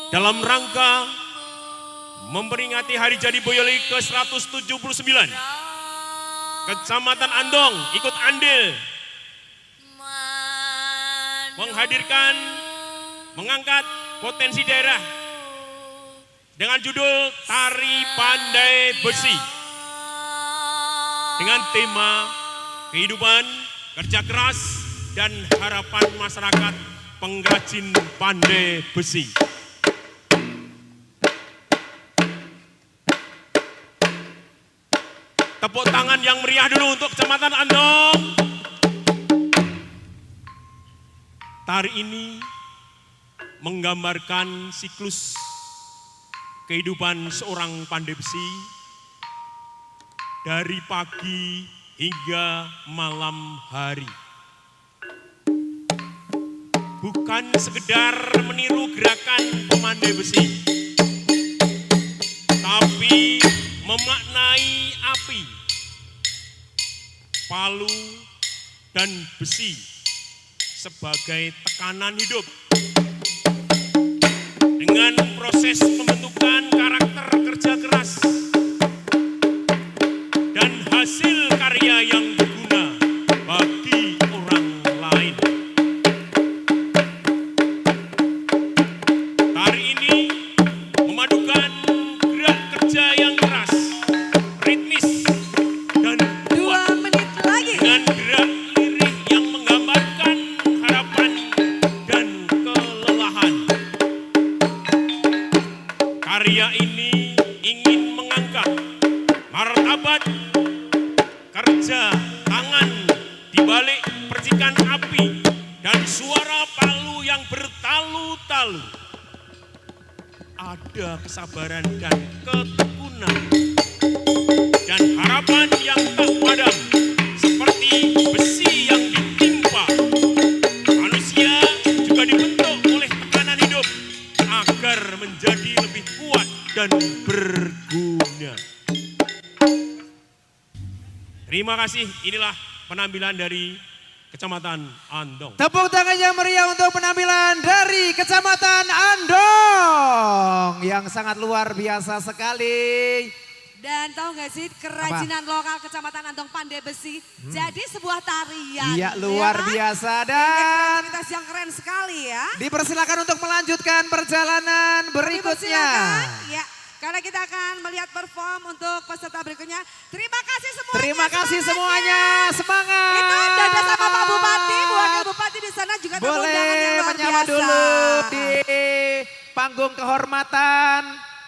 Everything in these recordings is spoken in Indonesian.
dalam rangka memperingati hari jadi Boyolali ke-179. Kecamatan Andong ikut andil menghadirkan, mengangkat potensi daerah dengan judul Tari Pandai Besi dengan tema kehidupan, kerja keras, dan harapan masyarakat pengrajin pandai besi. Tepuk tangan yang meriah dulu untuk Kecamatan Andong. Tari ini menggambarkan siklus kehidupan seorang pandai besi dari pagi hingga malam hari. Bukan sekedar meniru gerakan pemandai besi, tapi memaknai api, palu, dan besi sebagai tekanan hidup. Dengan proses pembentukan karakter kerja keras dan hasil karya yang berguna bagi orang lain. Tari ini memadukan gerak kerja yang keras, ritmis, dan 2 menit lagi. dengan gerak lirik yang menggambarkan harapan dan kelelahan. Karya ini ingin mengangkat martabat kerja tangan di balik percikan api dan suara palu yang bertalu-talu. Ada kesabaran dan ketekunan dan harapan yang tak padam, seperti besi yang ditimpa. Manusia juga dibentuk oleh tekanan hidup agar menjadi lebih kuat dan berguna. Terima kasih, inilah penampilan dari Kecamatan Andong. Tepuk tangan yang meriah untuk penampilan dari Kecamatan Andong yang sangat luar biasa sekali. Dan tahu nggak sih kerajinan lokal Kecamatan Andong Pandai Besi jadi sebuah tarian. Iya, luar ya kan? biasa. Ini Dan kreativitas yang keren sekali ya. dipersilakan untuk melanjutkan perjalanan berikutnya. Dipersilakan, ya. Karena kita akan melihat perform untuk peserta berikutnya. Terima kasih semuanya. Terima kasih semuanya, semangat. Itu dadah sama Pak Bupati, Bu Wakil Bupati di sana juga tamu undangan yang Boleh luar menyapa biasa. dulu di panggung kehormatan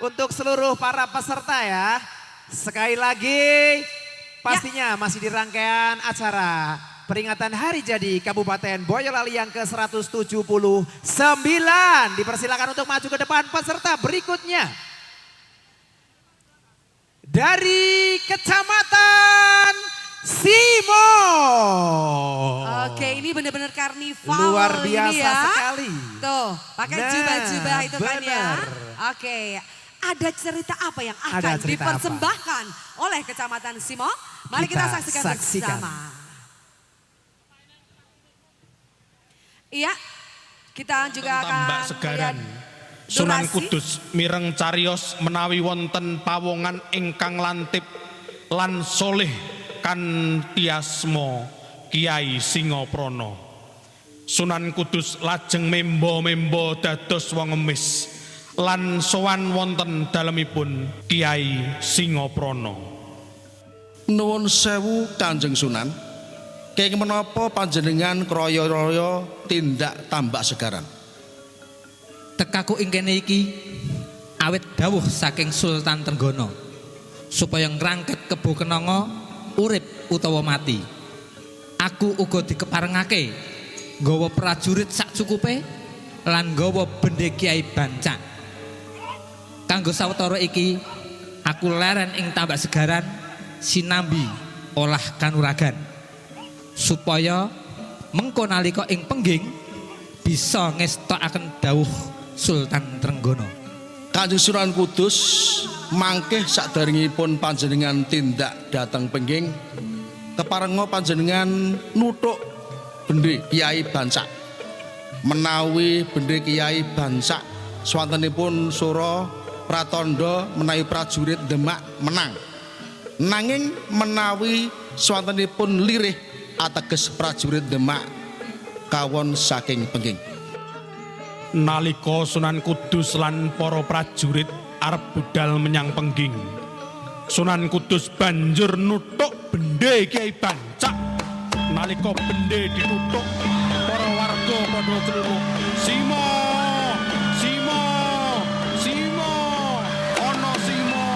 untuk seluruh para peserta ya. Sekali lagi pastinya masih di rangkaian acara peringatan Hari Jadi Kabupaten Boyolali yang ke-179. Dipersilakan untuk maju ke depan peserta berikutnya. Dari Kecamatan Simo. Oke, ini benar-benar karnival Luar biasa ini ya. sekali. Tuh, pakai Nah, jubah-jubah itu kan ya. benar. Oke, ada cerita apa yang Ada akan cerita dipersembahkan oleh Kecamatan Simo? Mari kita, saksikan bersama. Iya, kita juga akan Tambak Segaran. melihat Sunan durasi. Kudus mireng cariyos menawi wonten pawongan ingkang lantip lan soleh kantiasmo Kiai Singoprono. Sunan Kudus lajeng membo-membo dados wong emis lan sowan wonten dalemipun Kiai Singoprono. Nuwun sewu Kanjeng Sunan, kenging menapa panjenengan kroyo-royo tindak Tambak Segaran? Tekaku ing kene iki awit dawuh saking Sultan Trenggono supaya ngrangket Kebo Kenanga urip utawa mati. Aku uga dikeparengake nggawa prajurit sak cukupe lan nggawa bendhe Kiai Bancak. Kanggo sawetara iki aku leren ing Tambak Segaran sinambi olah kanuragan supaya mengko nalika ing pengging bisa ngestokaken dawuh Sultan Trenggono. Kanjeng Sunan Kudus mangkeh saderengipun panjenengan tindak dhateng pengging keparenga panjenengan nuthuk bendhe Kiai Bancak. Menawi bendhe Kiai Bancak swantenipun Sura Pratandha menawi prajurit Demak menang. Nanging menawi swantenipun lirih ateges prajurit Demak kawon saking Pengging. Nalika Sunan Kudus lan para prajurit arep budal menyang Pengging, Sunan Kudus banjur nuthuk bendhe Kyai Bancak. Nalika bendhe dituthuk, para warga padha celuk, "Simo! Simo! Simo! Ana Simo!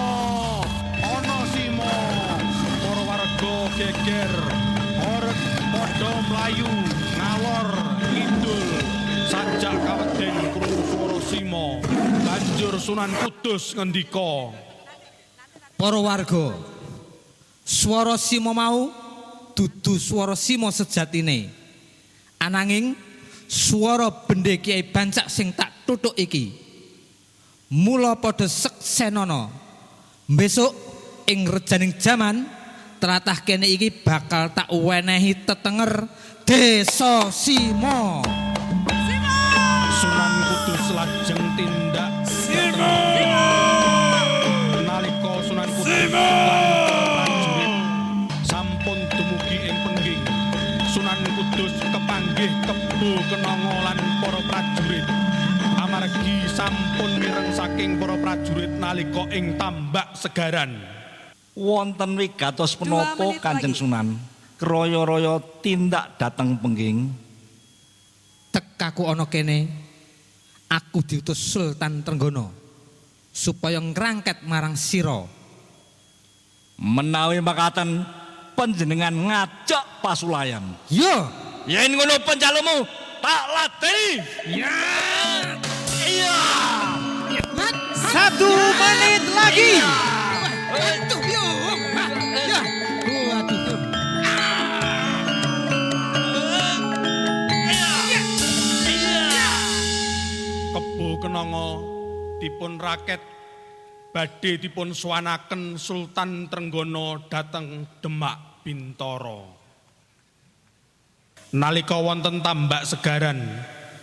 Ana Simo!" Para warga geger, orek padha mlayu ngalor ngidul. Sanjak kaweden krungu swara Simo, banjur Sunan Kudus ngendika, Para warga, swara Simo mau dudu swara Simo sejatine. Ananging swara bendhe Kyai Bancak sing tak tuthuk iki. Mula padha seksenana. Besok ing rejaning jaman tlatah kene iki bakal tak wenehi tetenger Desa Simo. Sunan Kudus lajeng tindak. Nalika Sunan Kudus lan prajurit sampun dumugi ing Pengging, Sunan Kudus kepanggih kebo kenanga lan para prajurit. Amargi sampun mireng saking para prajurit nalika ing Tambak Segaran. Wonten wigatos 2 menapa menit Kanjeng lagi. Sunan kraya-raya tindak dhateng Pengging? Tekaku ana kene, aku diutus Sultan Trenggono supaya ngrangket marang sira. Menawi makaten panjenengan ngajak pasulayan. Yo, Yen ngono pencalumu tak ladeni. Ya. Iya. 1 menit lagi. aduh yo. Ya. Waduh. Kebo kenanga dipun raket badhe dipun swanaken Sultan Trenggono dhateng Demak Bintara. Nalika wonten Tambak Segaran,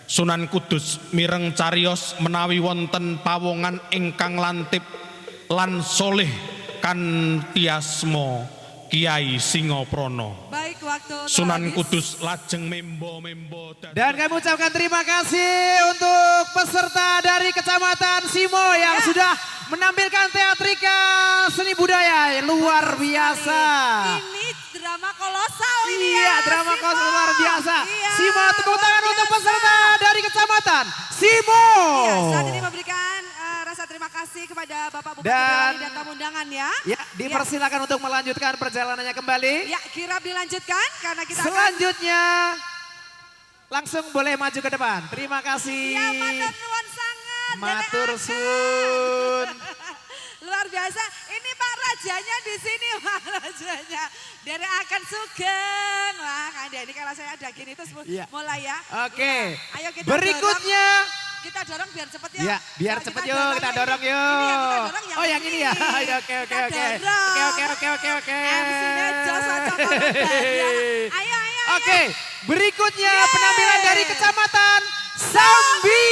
Sunan Kudus mireng cariyos menawi wonten pawongan ingkang lantip lan soleh kanthi asma Kiai Singaprana. Baik, waktu Sunan habis. Kudus lajeng membo-membo Dan kami ucapkan terima kasih untuk peserta dari Kecamatan Simo yang sudah menampilkan teatrika seni budaya yang luar biasa. Ini drama kolosal ini ya. Iya, drama Simo. kolosal luar biasa. Iya, Simo, tepuk tangan luar untuk biasa. peserta dari Kecamatan Simo. Iya, saat ini memberikan rasa terima kasih kepada Bapak Bupati Dan- Boyolali dan tamu undangan ya. Ya, dipersilakan untuk melanjutkan perjalanannya kembali. Ya, kirap dilanjutkan karena kita akan Selanjutnya langsung boleh maju ke depan. Terima kasih. ya, matur nuwun sangat. Matur Dene suwun. Luar biasa. Ini Pak Rajanya di sini, Pak Rajanya. Dere akan sugeng. Wah, Kak ini kalau saya ada gini terus Iya. mulai ya. Oke. Ya, ayo kita Berikutnya. dorong. Kita dorong biar cepet ya. Ya, biar Nah, cepet kita yuk, kita ya. dorong Ini yuk. yang kita dorong yang Oh, yang ini ya. Oke, oke, Kita oke. dorong. Oke. MC Nejos Wacok Ayo, ayo. Oke, berikutnya Yeay. penampilan dari Kecamatan Sambi.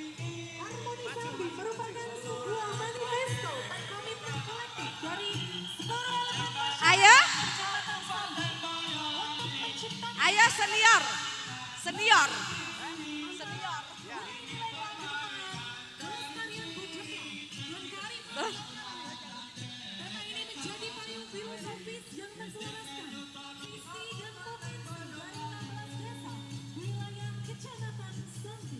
Harmonisasi merupakan sebuah manifesto dan komitmen kolektif dari seluruh elemen masyarakat Ayo. Kecamatan Sambi untuk menciptakan Ayo senior. Senior. Senior. kelestarian budaya dan kearifan. Tema ini menjadi payung filosofis yang menselaraskan visi dan potensi dari 16 desa wilayah Kecamatan Sambi.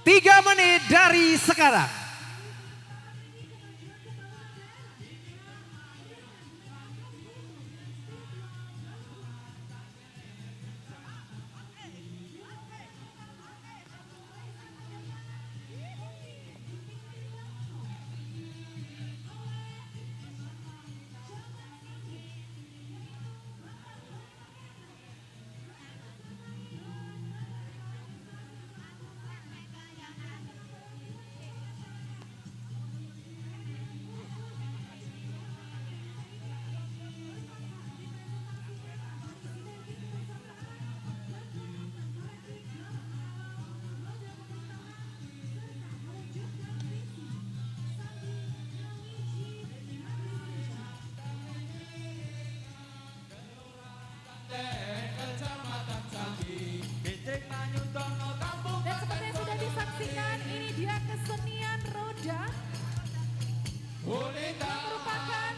Tiga menit dari sekarang. Dan seperti yang sudah disaksikan, ini dia kesenian roda yang merupakan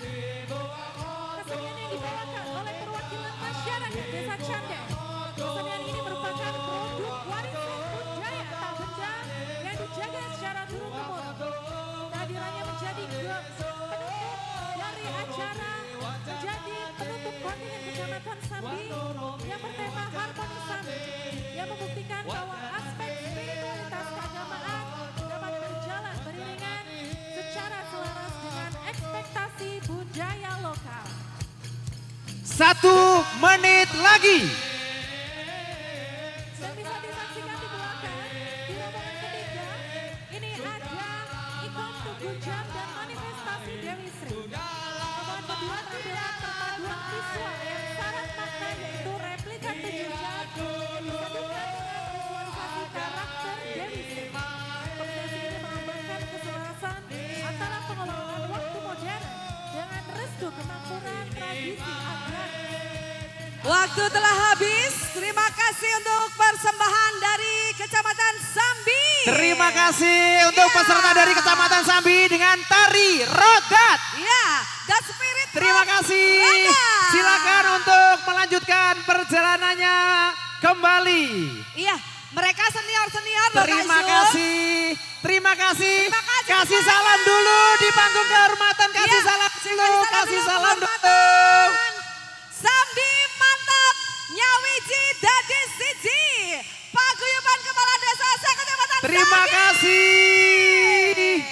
kesenian yang dibawakan oleh perwakilan masyarakat Desa Candem. Kesenian ini merupakan produk warisan budaya tak benda yang dijaga secara turun-temurun. Kehadirannya menjadi penutup dari acara, menjadi penutup kontingen Kecamatan Sambi yang bertema Harmoni Sambi, yang membuktikan bahwa aspek spiritualitas keagamaan dapat berjalan beriringan secara selaras dengan ekspektasi budaya lokal. 1 menit lagi. Dan bisa disaksikan di belakang, di rombongan ketiga, ini ada ikon Tugu Jam dan manifestasi Dewi Sri. Rombongan kedua tampilan perpaduan visual yang syarat makna yaitu replika Tugu Jam yang disatukan dengan visualisasi karakter Dewi Sri. Kompetisi ini mengembangkan keselarasan antara pengelolaan waktu modern dengan restu kemakmuran tradisi adat. Waktu telah habis. Terima kasih untuk persembahan dari Kecamatan Sambi. Terima kasih untuk Iya. peserta dari Kecamatan Sambi dengan tari rodat. Ya, dan spirit. Terima kasih. Rodat. Silakan untuk melanjutkan perjalanannya kembali. Iya, mereka senior-senior loh, Terima Kak Zul. kasih. Terima kasih. Terima kasih Kasih sekali. salam dulu di panggung kehormatan. Kasih Iya, salam dulu. Kasih dulu salam penghormatan. dulu. Sambi mantap, nyawiji dadi siji. Paguyuban Kepala Desa Kecamatan Terima Sambi. kasih.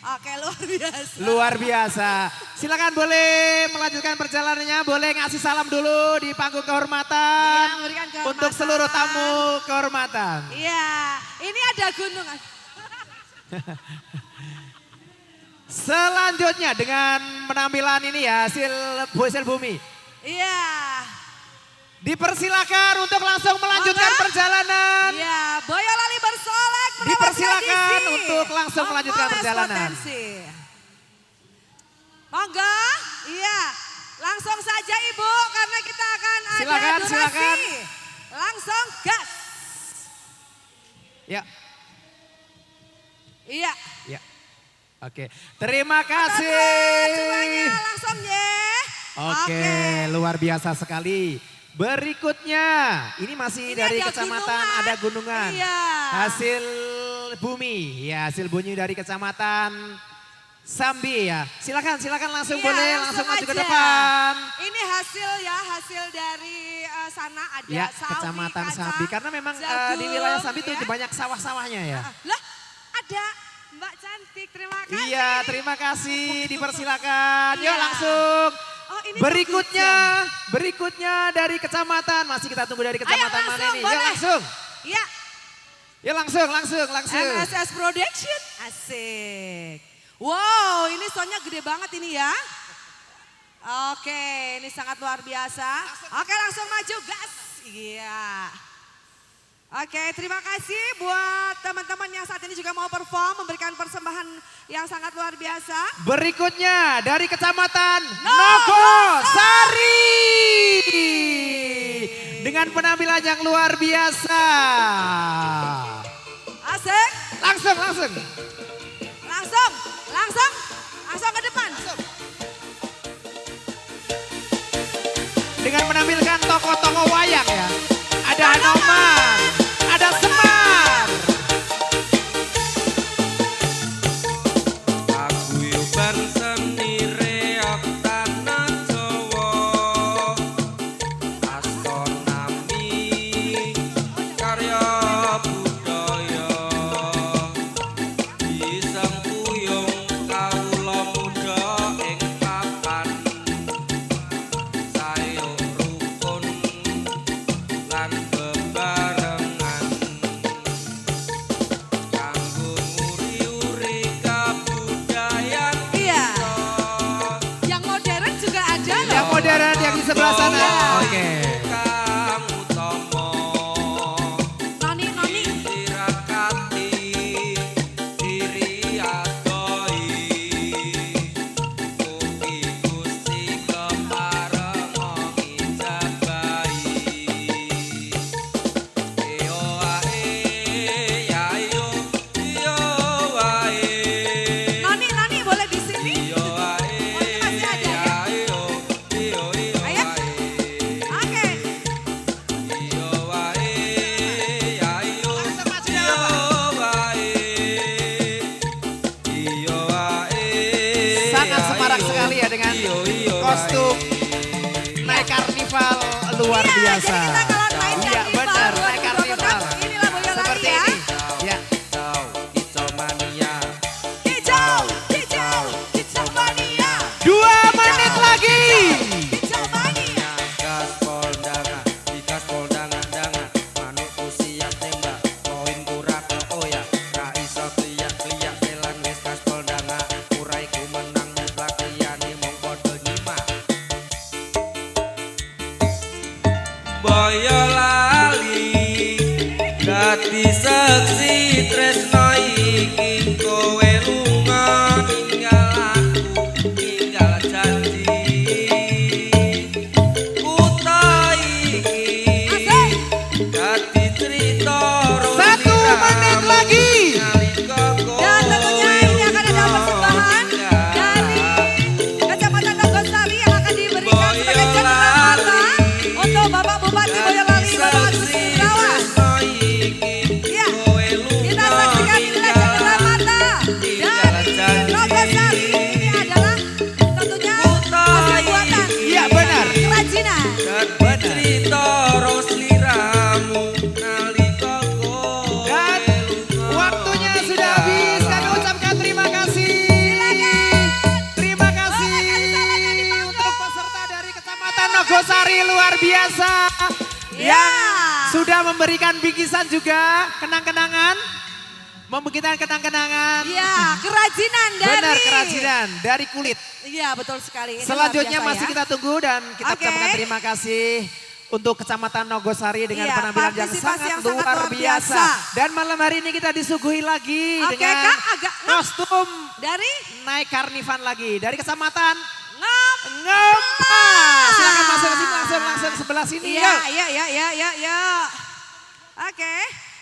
Oke, luar biasa. Luar biasa. Silakan boleh melanjutkan perjalanannya. Boleh ngasih salam dulu di panggung kehormatan. Iya, memberikan kehormatan. Untuk seluruh tamu kehormatan. Iya, ini ada gunung. Selanjutnya dengan penampilan ini ya hasil bumi. Iya. Dipersilakan untuk langsung melanjutkan Monggo. perjalanan. Iya, Boyolali bersolek merawat Dipersilakan tradisi. untuk langsung melanjutkan Memoles perjalanan. potensi. Monggo, iya. Langsung saja Ibu karena kita akan ada Silakan, durasi. silakan. Langsung gas. Ya, Iya. ya. Oke, terima kasih. Semuanya langsung ya. Oke, luar biasa sekali. Berikutnya, ini masih Ini dari ada kecamatan gunungan. ada gunungan. Iya. Hasil bumi, ya hasil bumi dari kecamatan Sambi ya. Silakan langsung Iya, boleh langsung maju ke aja. depan. Ini hasil ya, hasil dari sana ada Ya, sawi, kecamatan kacang, Sambi karena memang di jagung, wilayah Sambi itu ya. banyak sawah-sawahnya ya. Lah, ada Mbak Cantik, terima kasih. Iya, terima kasih, dipersilakan. Yuk Iya. langsung. Oh, ini Berikutnya dari kecamatan, masih kita tunggu dari kecamatan mana langsung, ini? Yuk boleh. langsung. Iya, Ya langsung. MSS Production, asik. Wow, ini soundnya gede banget ini ya. Oke, ini sangat luar biasa. Oke, langsung maju, gas. Iya. Oke, terima kasih buat teman-teman yang saat ini juga mau perform, memberikan persembahan yang sangat luar biasa. Berikutnya dari kecamatan Nogosari. Nogosari. Dengan penampilan yang luar biasa. Asik, Langsung. langsung ke depan. Dengan menampilkan tokoh-tokoh wayang ya. Ada Hanoman, ada Semar. Paguyuban seni reok tanah Jawa, astronomi karya budaya, disengkuyung kawula muda ing papan, sayuk rukun lan bebarengan. Kanggo nguri-uri kabudayan Iya. kita. Yang modern juga ada loh. Yang modern yang di sebelah sana. Oke. Kang utama Noni. tirakati diri adoi, mugi Gusti keparenga ijabahi. kostum naik karnival luar Iya, biasa. jadi kita kalau main Iya karnival benar, naik 2026, karnival. inilah Boyolali Seperti ya. ini. Ya. Hijau, hijau mania. Hijau, hijau, hijau mania. 2 menit lagi. Hijau mania. Gaspol dangan, di gaspol dangan-dangan. Manukku siap tembak, koin kurang oya. Ra iso kliak-kliak selang wis gaspol dangan. Uraiku menang mutlak liyane mung padha nyimak. Boyolali dadi saksi tresno iki kowe lunga ninggal aku ninggal janji kutha iki dadi crita 1 menit lagi. Dan tentunya ini akan ada persembahan dari Kecamatan Nogosari yang akan diberikan sebagai cenderamata untuk Bapak Bupati Boyolali, Bapak Agus Gumiwang. Ya, kita saksikan inilah cenderamata dari Nogosari. Ini adalah tentunya hasil buatan Iya benar. kerajinan. cerita rosliramu nalika kowe Dan waktunya sudah habis. Kami ucapkan terima kasih. Terima kasih untuk peserta dari Kecamatan Nogosari luar biasa. Ya. Yang sudah memberikan bingkisan juga, kenang-kenangan. Memberikan kenang-kenangan. Iya, kerajinan dari. Benar, kerajinan dari kulit. Iya, betul sekali. Ini Selanjutnya luar biasa masih ya. kita tunggu dan kita Oke. ucapkan terima kasih untuk Kecamatan Nogosari dengan Iya, penampilan yang partisipasi sangat yang sangat luar luar biasa. biasa. Dan malam hari ini kita disuguhi lagi Oke, dengan Kak, agak kostum dari naik karnivan lagi dari Kecamatan Ngam. Ngempas. Silakan masuk sini langsung sebelah sini. Iya, yuk. iya. Oke.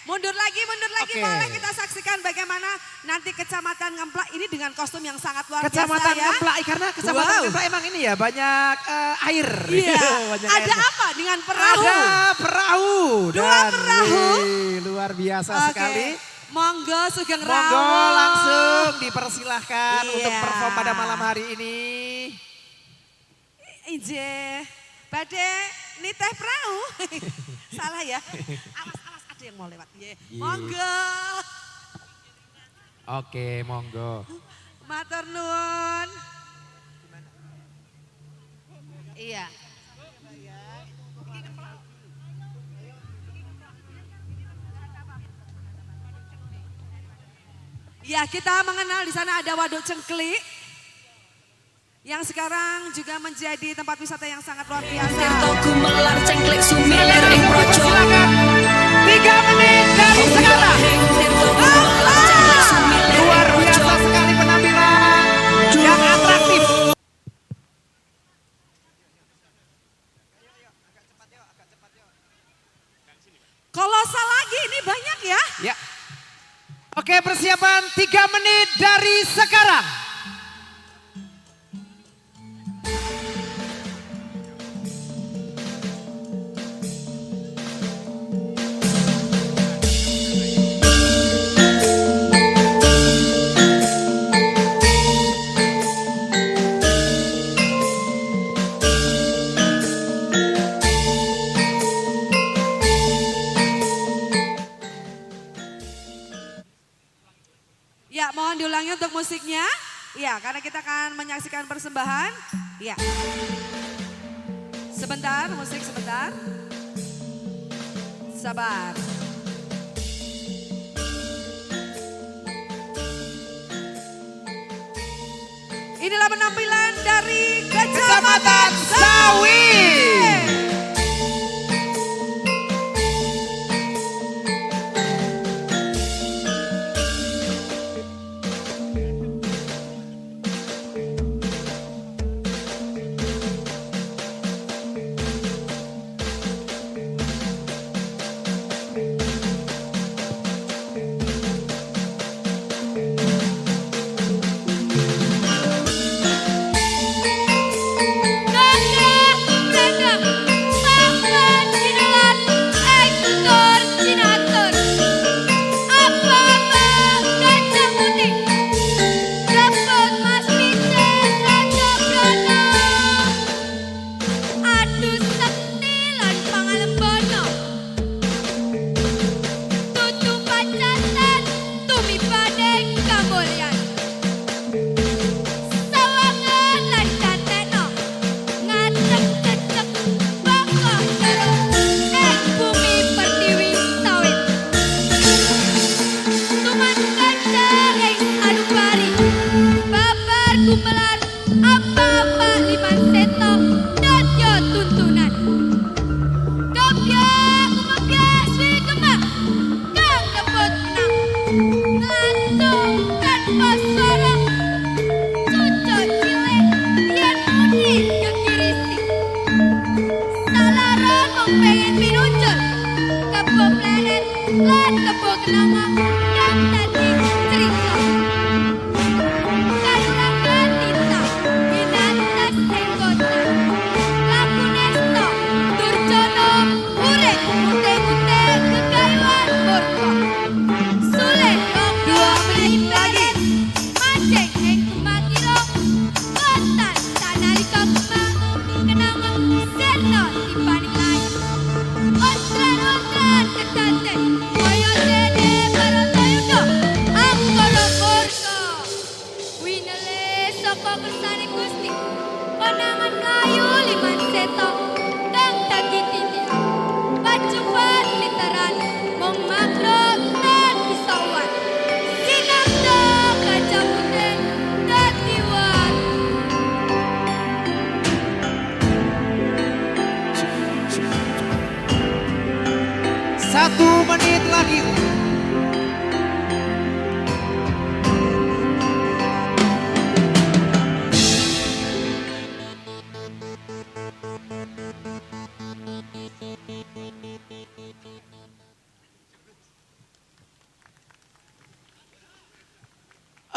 Mundur lagi Oke. boleh kita saksikan bagaimana nanti Kecamatan Ngemplak ini dengan kostum yang sangat luar Kecamatan biasa ya. Ngemplak karena Kecamatan Wow. Ngemplak emang ini ya banyak air. Iya. Banyak Ada airnya. apa dengan perahu? Ada perahu. Dua Dan, perahu. wih, luar biasa Oke. sekali. Monggo Sugeng Monggo Rawuh. langsung dipersilahkan Iya. untuk perform pada malam hari ini. Ije. Badhe niteh perahu. Salah ya. Awas ada yang mau lewat. Iya. Monggo. Oke, monggo. Matur nuwun. Iya. Ya, kita mengenal di sana ada Waduk Cengklik yang sekarang juga menjadi tempat wisata yang sangat luar biasa. Tirtoku melar cengklik sumilir ing projo. Silakan. 3 menit dari sekarang. Luar biasa sekali penampilan yang atraktif. Kolosal lagi, ini banyak ya. Ya. Oke, persiapan 3 menit dari sekarang. Ya, mohon diulangi untuk musiknya. Ya, karena kita akan menyaksikan persembahan. Ya. Sebentar, musik sebentar. Sabar. Inilah penampilan dari Kecamatan Sawi. kenanga kang dadi cerita. Karangga tinta winantas ing kota. Laku nesta durjana urip mute-mute kegayuhan murka. Sule kang 2 menit lagi. mancing ing kemakira. Kontan sanalika kemang kenanga serna tibaning layu. Ontran-ontran kedate kaya dene Baratayuda angkara murka. Winele saka kersane Gusti konangan mlayu liman seta kang dadi titian. Pacuban literan mung makro tan bisauan. Sinamda kaca putih dadi wan. Satu menit lagi.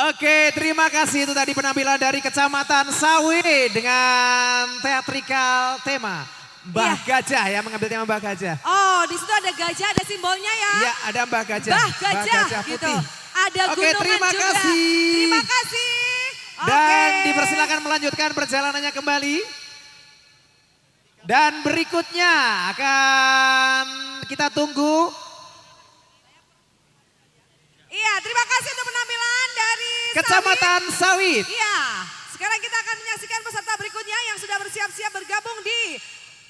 Oke, terima kasih. Itu tadi penampilan dari Kecamatan Sawi dengan teatrikal tema Mbah Gajah ya, mengambil tema Mbah Gajah. Oh, di situ ada gajah, ada simbolnya ya. Iya, ada Mbah Gajah. Mbah Gajah Putih. gitu. Ada Oke, gunungan terima juga. kasih. Terima kasih. Dan Oke. dipersilakan melanjutkan perjalanannya kembali. Dan berikutnya akan kita tunggu. Iya, terima kasih untuk penampilan dari Kecamatan Sawit. Iya, sekarang kita akan menyaksikan peserta berikutnya yang sudah bersiap-siap bergabung di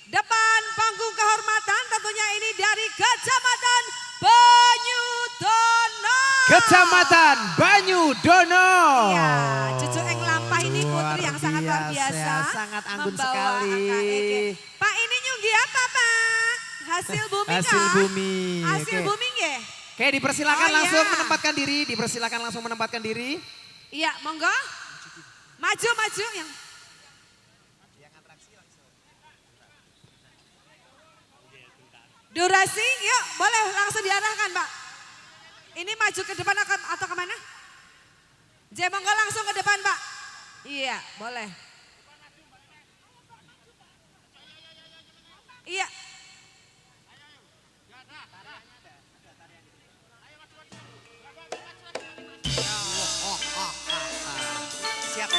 depan panggung kehormatan. Tentunya ini dari Kecamatan Banyudono. Kecamatan Banyudono. Iya, cucu Eng Lampah ini putri yang sangat luar biasa. Sangat anggun membawa sekali. angka EG. Pak, ini nyunggi apa Pak? Hasil booming Hasil ah? booming. Hasil Oke. booming ya? Oke, dipersilakan Oh, langsung iya. menempatkan diri. Dipersilakan langsung menempatkan diri. Iya, monggo. Maju yang durasi, yuk boleh langsung diarahkan Pak. Ini maju ke depan atau kemana? J, monggo langsung ke depan Pak. Iya, boleh. Iya. Siap.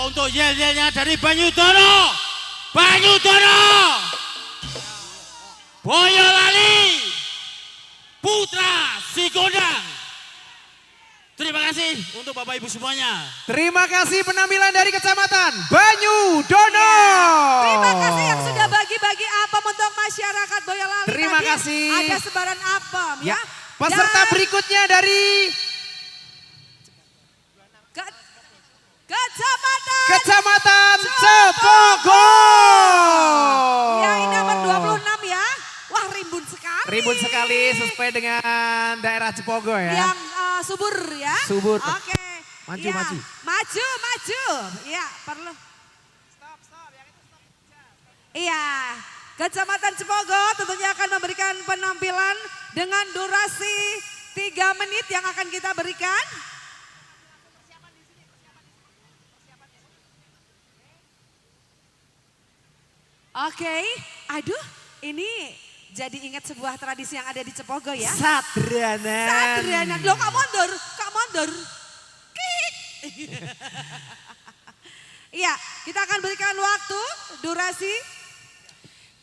untuk yel-yelnya dari Banyudono. Banyudono. Boyolali. Putra Sigondang. Terima kasih untuk Bapak Ibu semuanya. Terima kasih penampilan dari Kecamatan Banyudono. Terima kasih yang sudah bagi-bagi apem untuk masyarakat Boyolali. Terima Tadi kasih. Ada sebaran apem ya. Peserta Dan berikutnya dari Kecamatan Cepogo. Ya, ini nomor 26 ya. Wah, rimbun sekali. Rimbun sekali sesuai dengan daerah Cepogo ya. Yang subur ya. Subur. Oke. Maju, Ya, maju. Maju, maju. Ya, perlu. Iya, Kecamatan Cepogo tentunya akan memberikan penampilan dengan durasi 3 menit yang akan kita berikan. Oke, aduh ini jadi ingat sebuah tradisi yang ada di Cepogo ya. Sadranan. Sadranan, loh Kak Mondor, Kak Mondor. Kik. Iya, kita akan berikan waktu, durasi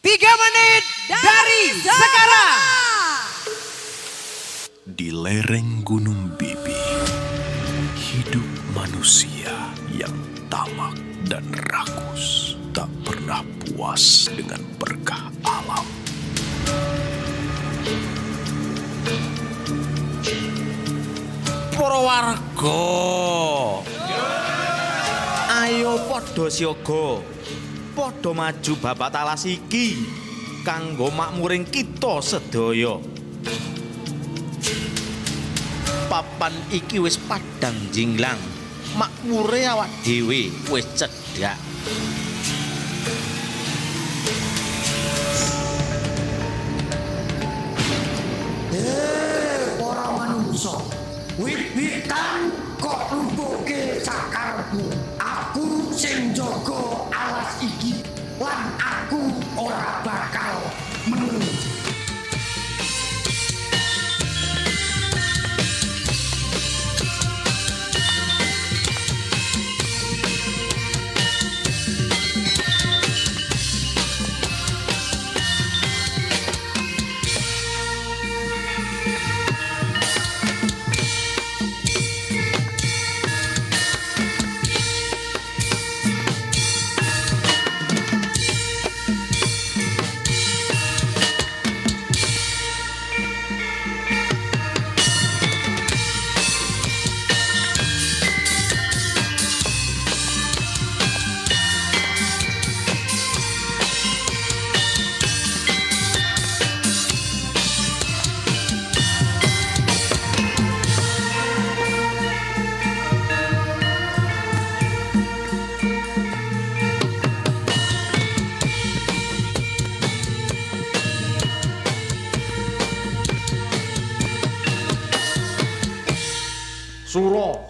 3 menit dari sekarang. Di lereng Gunung Bibi, hidup manusia yang tamak dan rakus tak pernah puas dengan berkah alam. Para warga. Ayo padha siaga. Padha maju babat alas iki kanggo makmuring kita sedaya. Papan iki wis padhang jinglang. Makmure awak dhewe wis cedhak. Para manungsa, wit-witan kok lumpuhke sakarepmu. Aku sing jaga alas iki lan aku ora bakal menurut.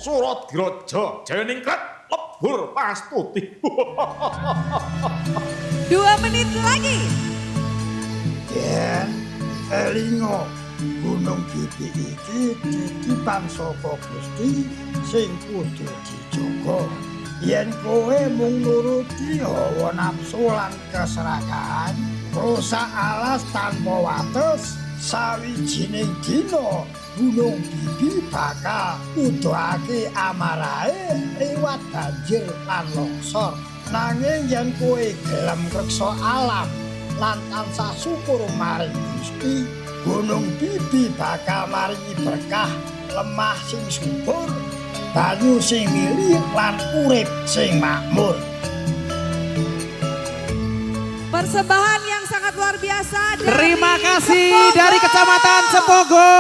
Surat Diraja Jayaningrat lebur pastuti. 2 menit lagi. Yen elingo Gunung Bibi iki titipan saka Gusti sing kudu dijaga. Yen kowe mung nuruti hawa nafsu lan keserakahan, rusak alas tanpa wates, sawijining dina Gunung Bibi bakal nuduhake amarahe liwat banjir lan longsor. Nanging yen kowe gelem ngreksa alam lan tansah syukur maring Gusti, Gunung Bibi bakal maringi berkah, lemah sing subur, banyu sing mili lan urip sing makmur. Persembahan yang sangat luar biasa dari Terima kasih Cepogo. dari Kecamatan Cepogo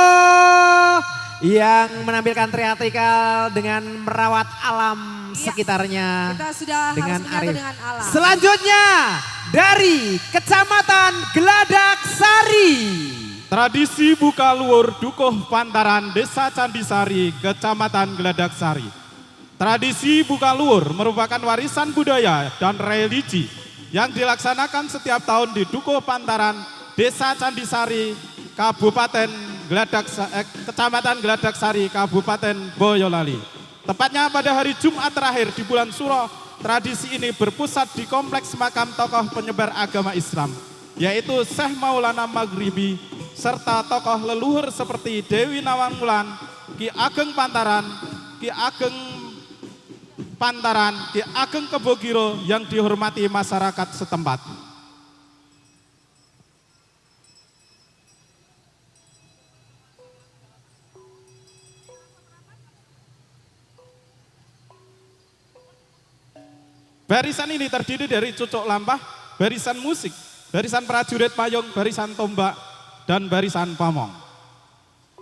yang menampilkan teatrikal dengan merawat alam sekitarnya Kita sudah dengan harus menyatu arif. dengan alam. Selanjutnya dari Kecamatan Geladak Sari. Tradisi buka luhur Dukuh Pantaran Desa Candisari, Kecamatan Geladak Sari. Tradisi buka luhur merupakan warisan budaya dan religi yang dilaksanakan setiap tahun di Dukuh Pantaran Desa Candisari, Kecamatan Geladak Sari, Kabupaten Boyolali. Tepatnya pada hari Jumat terakhir di bulan Suro tradisi ini berpusat di kompleks makam tokoh penyebar agama Islam, yaitu Syekh Maulana Maghribi, serta tokoh leluhur seperti Dewi Nawang Wulan, Ki Ageng Pantaran, Ki Ageng Kebogiro yang dihormati masyarakat setempat. Barisan ini terdiri dari cucuk lampah, barisan musik, barisan prajurit payung, barisan tombak, dan barisan pamong.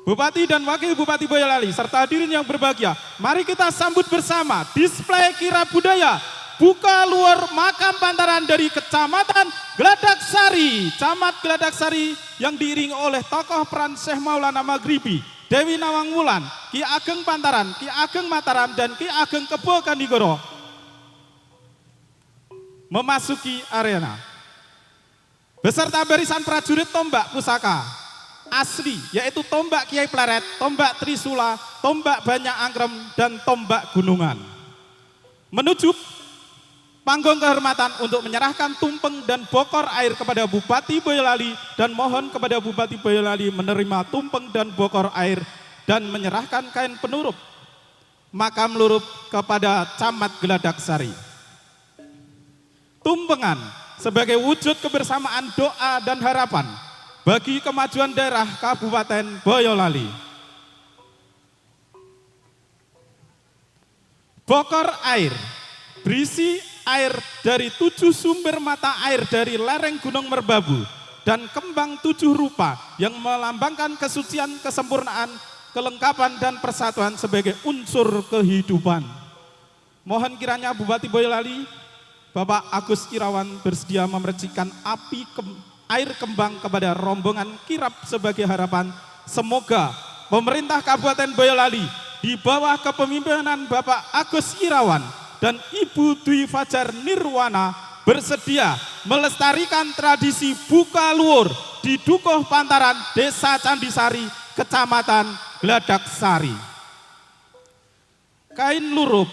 Bupati dan Wakil Bupati Boyolali serta hadirin yang berbahagia, mari kita sambut bersama display kirab budaya buka luar makam Pantaran dari Kecamatan Geladak Sari, Camat Geladak Sari yang diiringi oleh tokoh peran Syekh Maulana Maghribi, Dewi Nawang Wulan, Ki Ageng Pantaran, Ki Ageng Mataram, dan Ki Ageng Kebo Kandigoro memasuki arena. Beserta barisan prajurit tombak pusaka asli, yaitu tombak Kiai Pleret, tombak Trisula, tombak Banyak Angkrem, dan tombak Gunungan. Menuju panggung kehormatan untuk menyerahkan tumpeng dan bokor air kepada Bupati Boyolali, dan mohon kepada Bupati Boyolali menerima tumpeng dan bokor air dan menyerahkan kain penurup makam lurup kepada Camat Geladak Sari. Tumpengan sebagai wujud kebersamaan doa dan harapan bagi kemajuan daerah Kabupaten Boyolali. Bokor air berisi air dari 7 sumber mata air dari lereng Gunung Merbabu dan kembang 7 rupa yang melambangkan kesucian, kesempurnaan, kelengkapan, dan persatuan sebagai unsur kehidupan. Mohon kiranya Bupati Boyolali Bapak Agus Irawan bersedia memercikan air kembang kepada rombongan kirab sebagai harapan. Semoga pemerintah Kabupaten Boyolali di bawah kepemimpinan Bapak Agus Irawan dan Ibu Dwi Fajar Nirwana bersedia melestarikan tradisi buka luur di Dukuh Pantaran, Desa Candisari, Kecamatan Geladak Sari. Kain lurup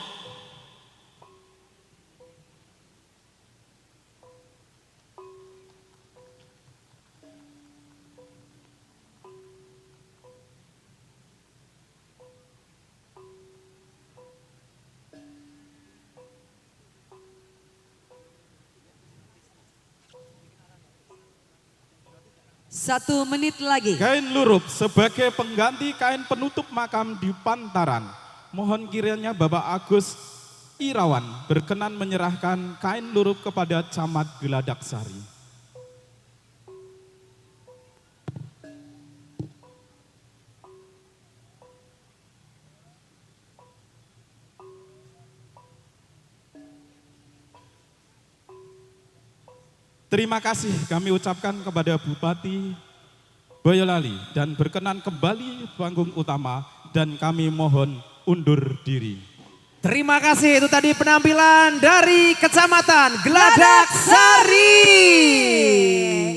Satu menit lagi. Kain lurup sebagai pengganti kain penutup makam di Pantaran. Mohon kiranya Bapak Agus Irawan berkenan menyerahkan kain lurup kepada Camat Geladak Sari. Terima kasih kami ucapkan kepada Bupati Boyolali dan berkenan kembali panggung utama dan kami mohon undur diri. Terima kasih, itu tadi penampilan dari Kecamatan Geladak Sari.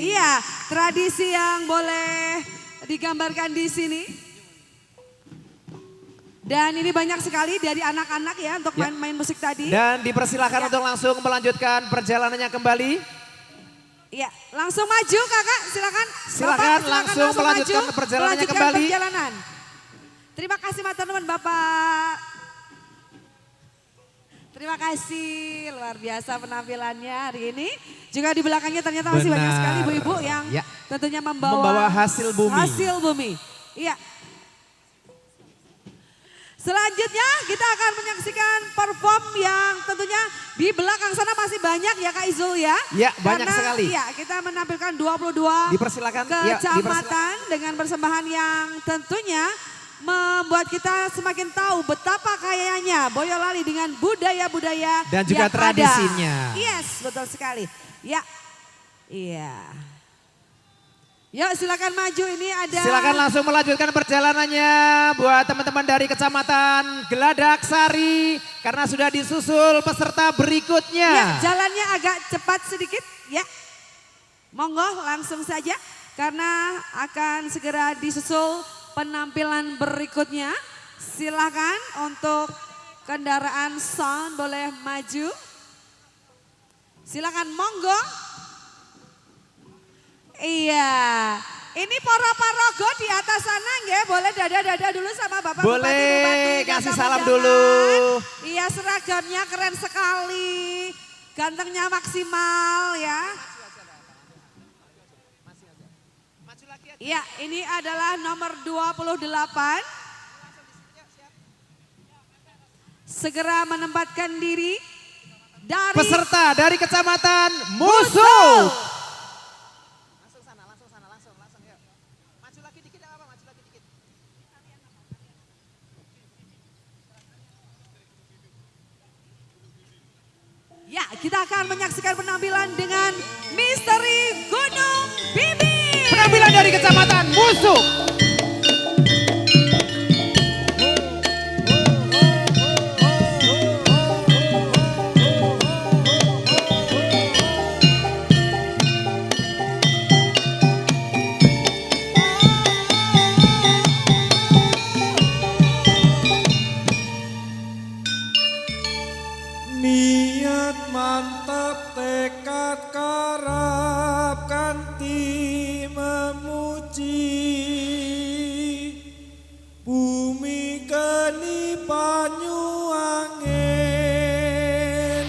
Iya, tradisi yang boleh digambarkan di sini. Dan ini banyak sekali dari anak-anak ya untuk main-main musik tadi. Dan dipersilakan untuk langsung melanjutkan perjalanannya kembali. Iya, langsung maju kakak, silakan. Silakan langsung melanjutkan perjalanannya kembali. Perjalanan. Terima kasih teman-teman Bapak. Terima kasih, luar biasa penampilannya hari ini. Juga di belakangnya ternyata masih banyak sekali ibu-ibu yang tentunya membawa hasil bumi. Hasil bumi. Iya. Selanjutnya kita akan menyaksikan perform yang tentunya di belakang sana masih banyak ya Kak Izul ya. Ya, banyak sekali. Iya, kita menampilkan 22 dipersilakan kecamatan dengan persembahan yang tentunya membuat kita semakin tahu betapa kayanya Boyolali dengan budaya-budaya dan juga tradisinya. Yes, betul sekali. Ya. Iya. Yuk silakan maju, ini ada. Silakan langsung melanjutkan perjalanannya buat teman-teman dari Kecamatan Geladak Sari. Karena sudah disusul peserta berikutnya. Ya, jalannya agak cepat sedikit ya. Monggo langsung saja karena akan segera disusul penampilan berikutnya. Silakan untuk kendaraan sound boleh maju. Silakan monggo. Iya. Ini poro parogo di atas sana nggih, boleh dada-dada dulu sama Bapak Boleh, Bupati. kasih Sama salam jangan. dulu. Iya, seragamnya keren sekali. Gantengnya maksimal ya. Iya, ini adalah nomor 28. Segera menempatkan diri dari Peserta dari Kecamatan Musuh. Ya, kita akan menyaksikan penampilan dengan Misteri Gunung Bibi. Penampilan dari Kecamatan Musuh. Niat mantap tekad karap kanti memuji bumi geni banyu angin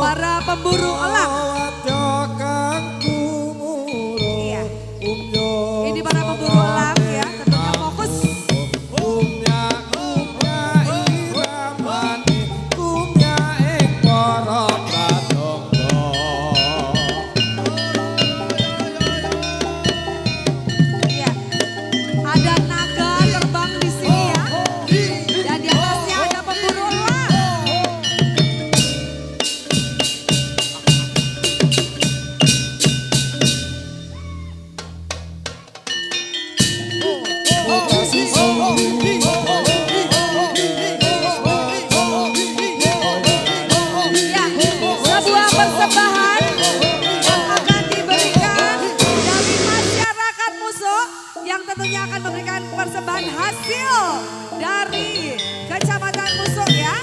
para pemburu elang. Iya. Ini para pemburu elang ya, tentunya fokus. Iya. Ada naga terbang di sini ya. Dan di atasnya ada pemburu elang. Ya, sebuah persembahan yang akan diberikan dari masyarakat Musuh yang tentunya akan memberikan persembahan hasil dari Kecamatan Musuh ya.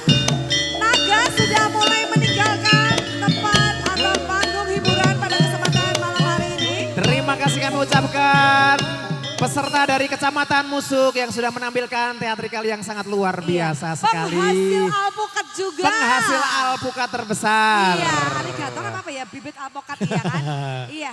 Naga sudah mulai meninggalkan tempat atau panggung hiburan pada kesempatan malam hari ini. Terima kasih kami ucapkan peserta dari Kecamatan Musuh yang sudah menampilkan teatrikal yang sangat luar biasa sekali. Penghasil alpukat juga. Penghasil alpukat terbesar. Iya, arigato kan apa ya, bibit alpukat iya kan? Iya.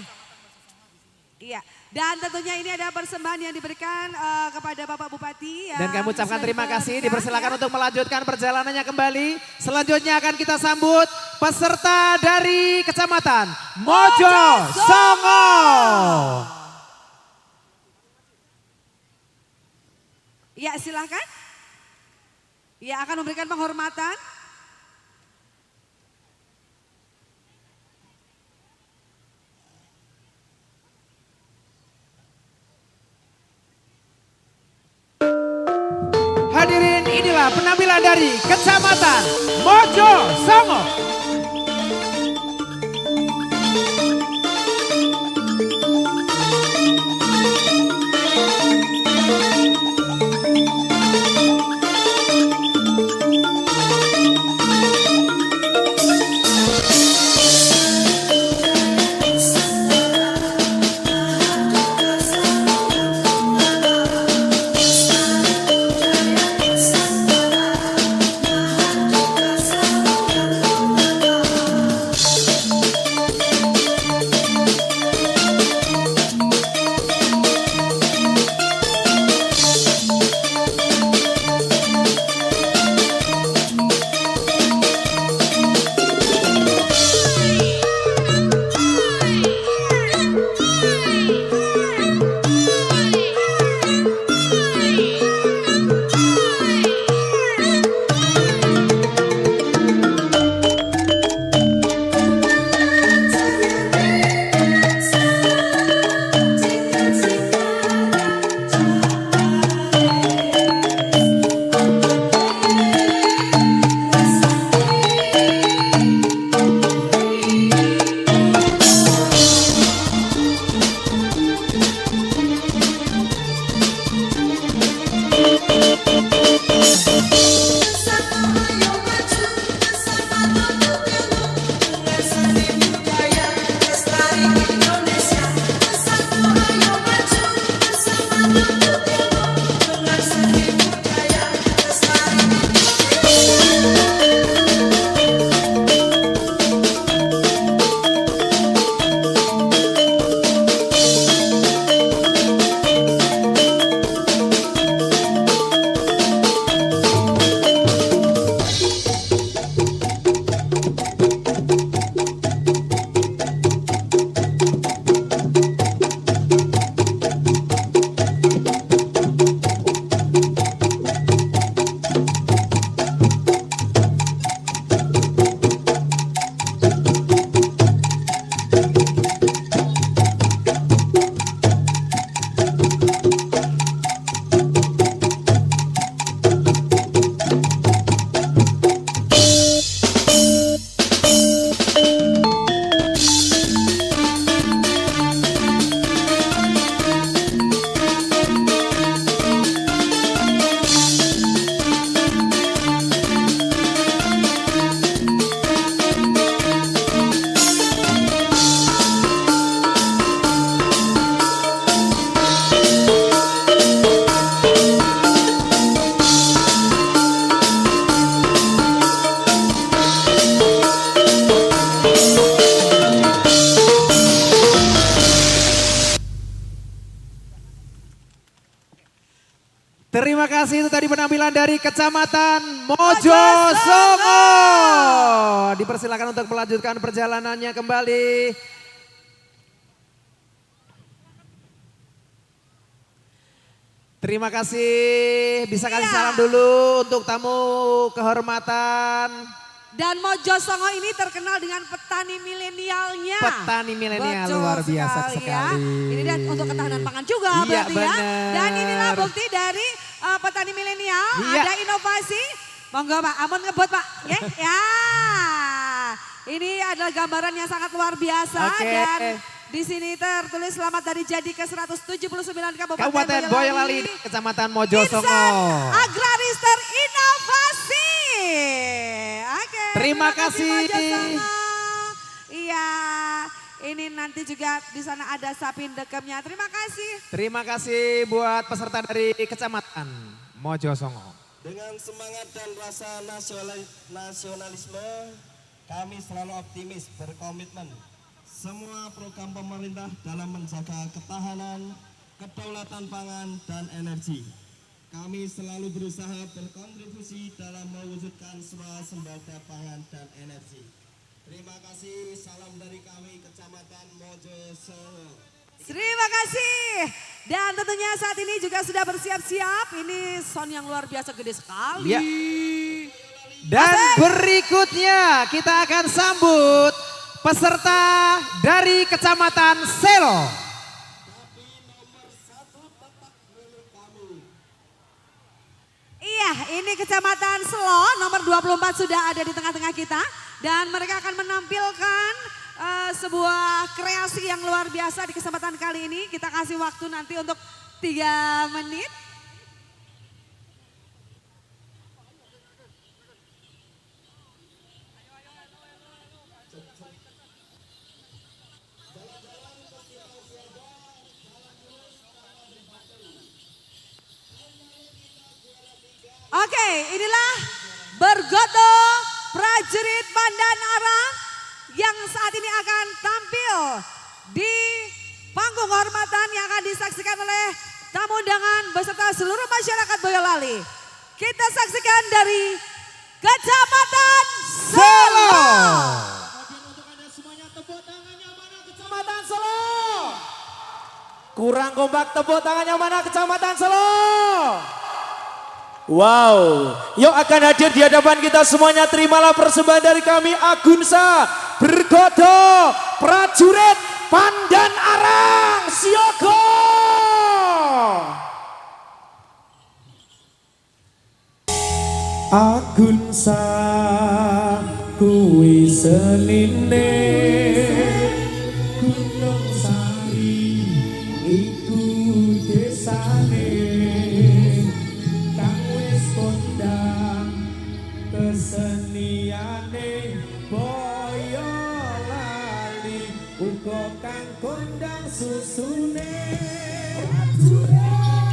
Iya, dan tentunya ini ada persembahan yang diberikan kepada Bapak Bupati. Dan kami ucapkan sudah terima kasih, dipersilakan, dipersilakan ya. untuk melanjutkan perjalanannya kembali. Selanjutnya akan kita sambut peserta dari Kecamatan Mojo Songo. Ya silahkan. Ya akan memberikan penghormatan. Hadirin, inilah penampilan dari Kecamatan Mojo Songo. Terima kasih, itu tadi penampilan dari Kecamatan Mojosongo. Dipersilakan untuk melanjutkan perjalanannya kembali. Terima kasih, bisa kasih salam dulu untuk tamu kehormatan. Dan Mojosongo ini terkenal dengan petani milenialnya. Petani milenial luar biasa sekali. Ya. Ini dan untuk ketahanan pangan juga Iya, berarti bener. ya. Dan inilah bukti dari petani milenial, Iya. ada inovasi. Monggo Pak, ampun ngebut Pak. Ya. Ini adalah gambaran yang sangat luar biasa. Oke. Dan di sini tertulis selamat dari jadi ke 179 Kabupaten Kabupaten Boyolali, Kecamatan Mojosongo. Insan Agraris terinovasi. Oke. Terima kasih. Mojosongo. Iya. Ini nanti juga di sana ada sapi dekemnya. Terima kasih. Terima kasih buat peserta dari Kecamatan Mojosongo. Dengan semangat dan rasa nasionalisme, kami selalu optimis, berkomitmen. Semua program pemerintah dalam menjaga ketahanan, kedaulatan pangan, dan energi. Kami selalu berusaha berkontribusi dalam mewujudkan swasembada pangan dan energi. Terima kasih, salam dari kami Kecamatan Mojosongo. Terima kasih. Dan tentunya saat ini juga sudah bersiap-siap. Ini sound yang luar biasa gede sekali. Ya. Dan berikutnya kita akan sambut peserta dari Kecamatan Selo. Iya, ini Kecamatan Selo nomor 24 sudah ada di tengah-tengah kita. Dan mereka akan menampilkan sebuah kreasi yang luar biasa di kesempatan kali ini. Kita kasih waktu nanti untuk 3 menit. Oke, inilah Bergoto prajurit Pandan Arang yang saat ini akan tampil di panggung kehormatan yang akan disaksikan oleh tamu undangan beserta seluruh masyarakat Boyolali. Kita saksikan dari Kecamatan Selo. Kecamatan Selo. Kurang kompak, tepuk tangannya mana Kecamatan Selo? Wow, yuk akan hadir di hadapan kita semuanya, terimalah persembahan dari kami Agunsa Bergodo prajurit Pandan Arang Siaga. Agunsa kuwi senine Gunung Sari iku desane kang wis kondang keseniane Boyolali uga kang kondang susune prajurit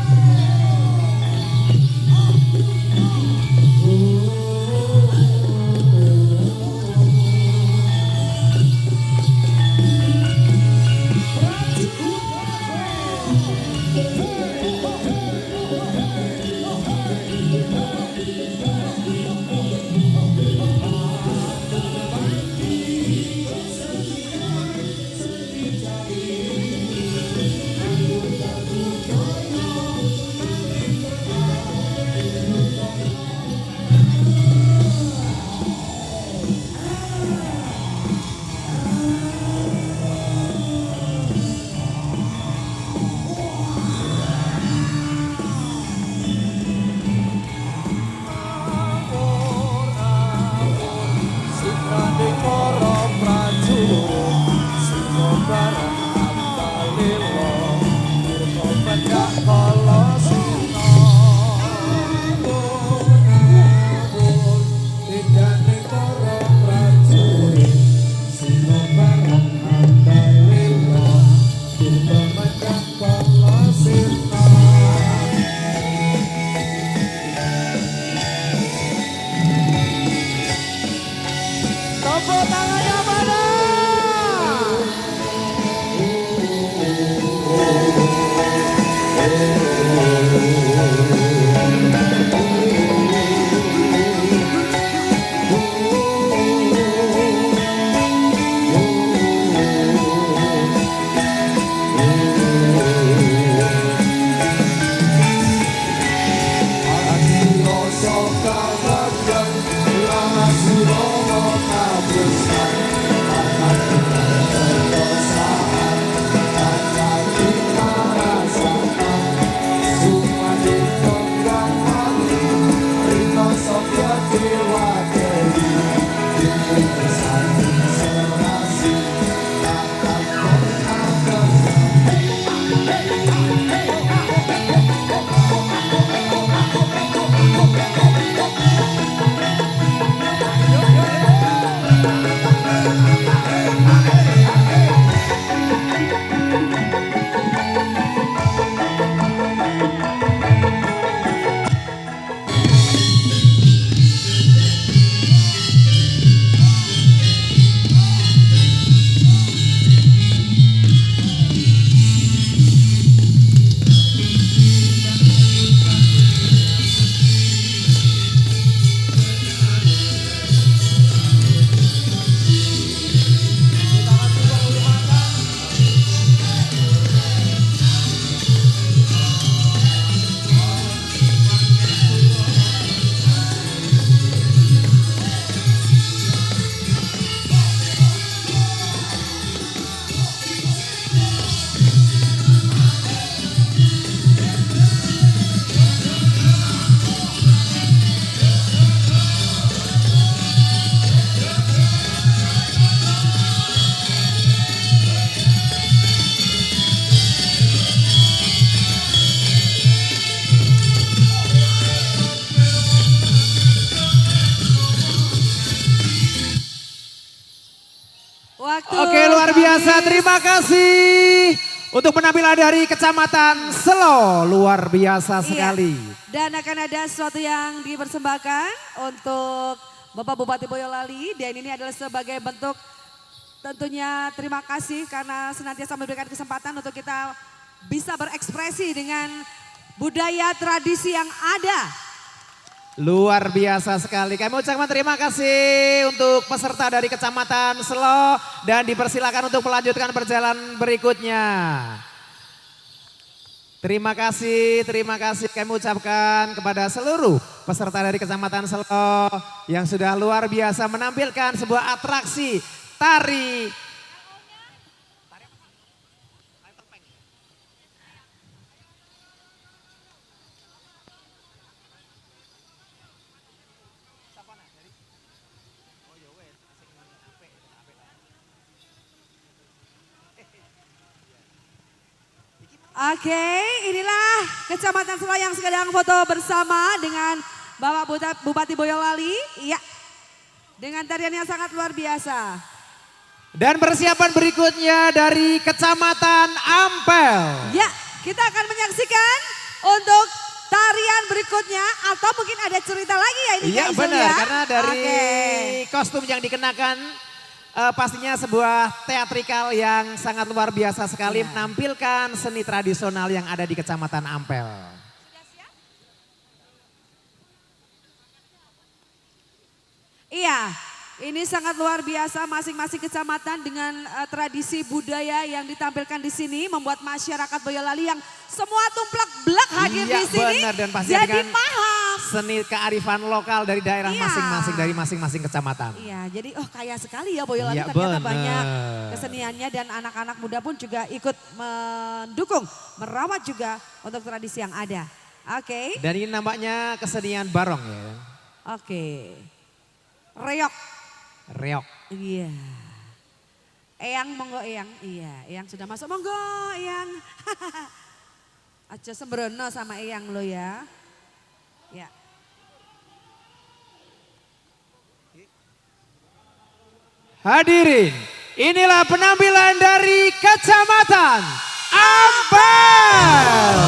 Tepuk tangannya mana? Oke, luar biasa, terima kasih untuk penampilan dari Kecamatan Selo, luar biasa sekali. Dan akan ada sesuatu yang dipersembahkan untuk Bapak Bupati Boyolali, dan ini adalah sebagai bentuk tentunya terima kasih karena senantiasa memberikan kesempatan untuk kita bisa berekspresi dengan budaya tradisi yang ada. Luar biasa sekali. Kami ucapkan terima kasih untuk peserta dari Kecamatan Selo dan dipersilakan untuk melanjutkan perjalanan berikutnya. Terima kasih kami ucapkan kepada seluruh peserta dari Kecamatan Selo yang sudah luar biasa menampilkan sebuah atraksi tari. Oke, inilah Kecamatan Selo yang sedang foto bersama dengan Bapak Bupati Boyolali. Iya, dengan tarian yang sangat luar biasa. Dan persiapan berikutnya dari Kecamatan Ampel. Ya, kita akan menyaksikan untuk tarian berikutnya atau mungkin ada cerita lagi ya ini Iya Kak Izul benar, ya? karena dari Oke. kostum yang dikenakan pastinya sebuah teatrikal yang sangat luar biasa sekali menampilkan seni tradisional yang ada di Kecamatan Ampel. Iya, ini sangat luar biasa masing-masing kecamatan dengan tradisi budaya yang ditampilkan di sini membuat masyarakat Boyolali yang semua tumplek belak hadir di sini Benar, dan pastinya jadi dengan paham. seni kearifan lokal dari daerah masing-masing dari masing-masing kecamatan. Iya, jadi kaya sekali ya Boyolali Iya, ternyata benar. banyak keseniannya dan anak-anak muda pun juga ikut mendukung, merawat juga untuk tradisi yang ada. Oke. Dan ini nampaknya kesenian barong ya. Oke. Reok. Reok. Iya. Eyang monggo Eyang. Iya, Eyang sudah masuk monggo Eyang. Aja sembrono sama Eyang lo ya. Ya. Hadirin, inilah penampilan dari Kecamatan Ampel.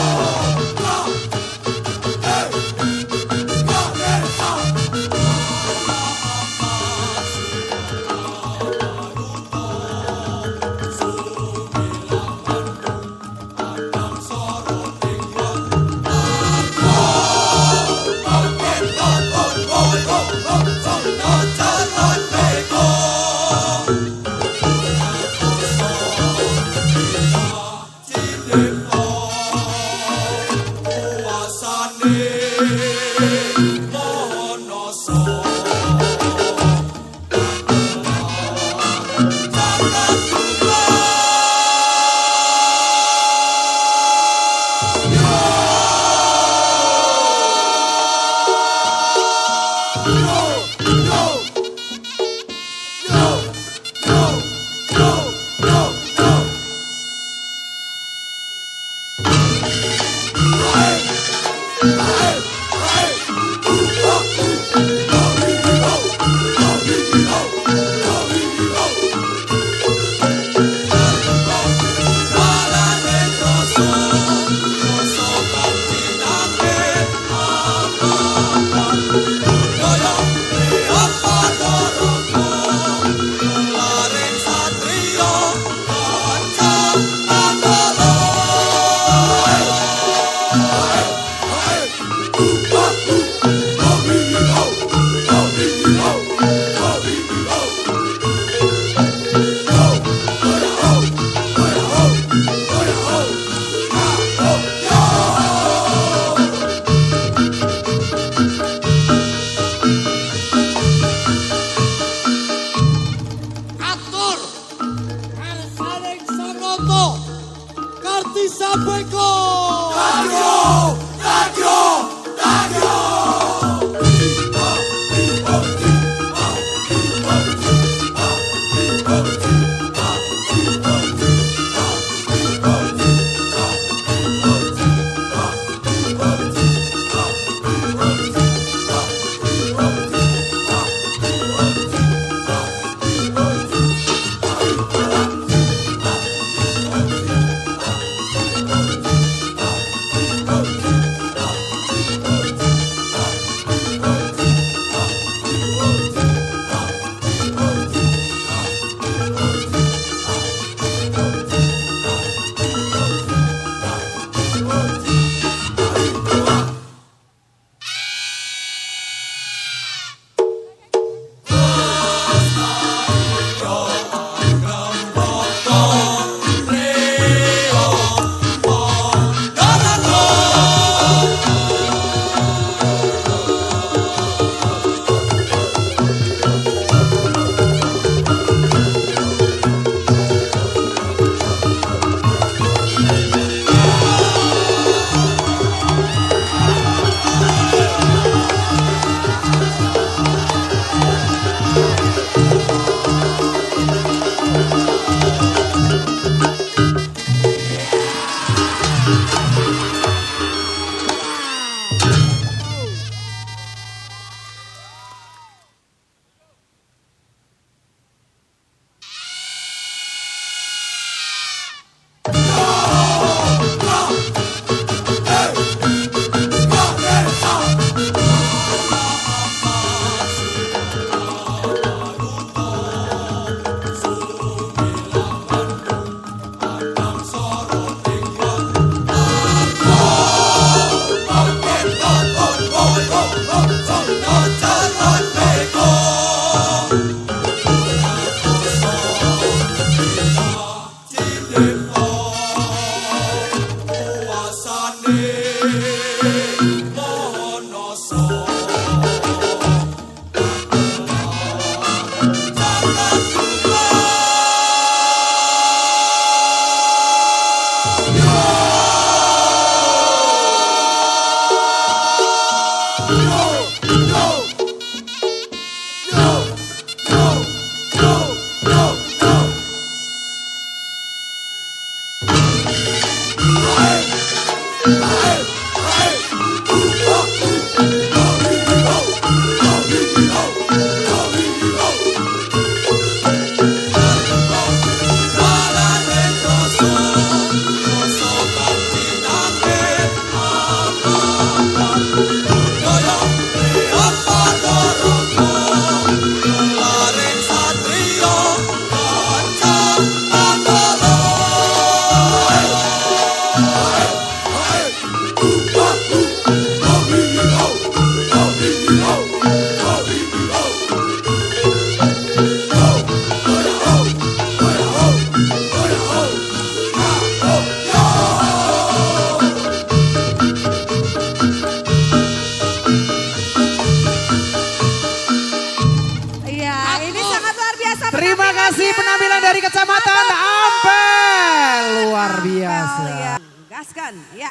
Terima kasih penampilan dari Kecamatan Ampel. Luar biasa. Ya, gaskan. Ya.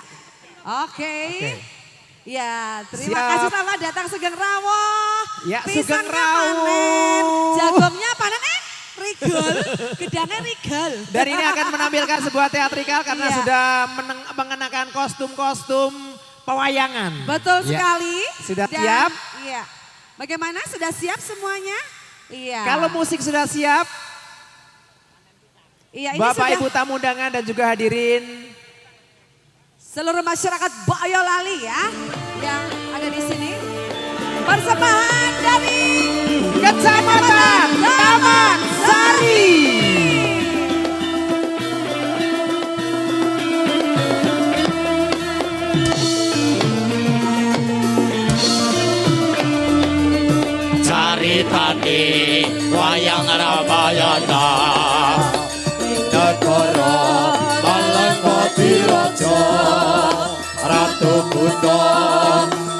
Oke. Ya, terima Siap. kasih selamat datang Sugeng Rawo. Ya, Pisangnya Sugeng Rawo. panen, jagongnya panen, regal, gedangnya regal. Dan ini akan menampilkan sebuah teatrikal karena Iya. sudah mengenakan kostum-kostum pewayangan. Betul Ya. sekali. Sudah Dan, siap? Iya. Bagaimana? Sudah siap semuanya? Iya. Kalau musik sudah siap, Iya, ini Bapak sudah Ibu tamu undangan dan juga hadirin. seluruh masyarakat Boyolali ya yang ada di sini. Persembahan dari Kecamatan Taman Sari. Caritane wayang Ramayana negara Malengkoti Raja Ratu Buddha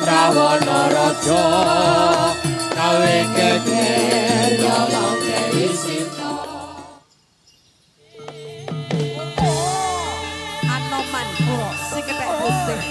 Rawana Raja gawe geger nyolong Dewi Sinta. Anoman si ketek putih.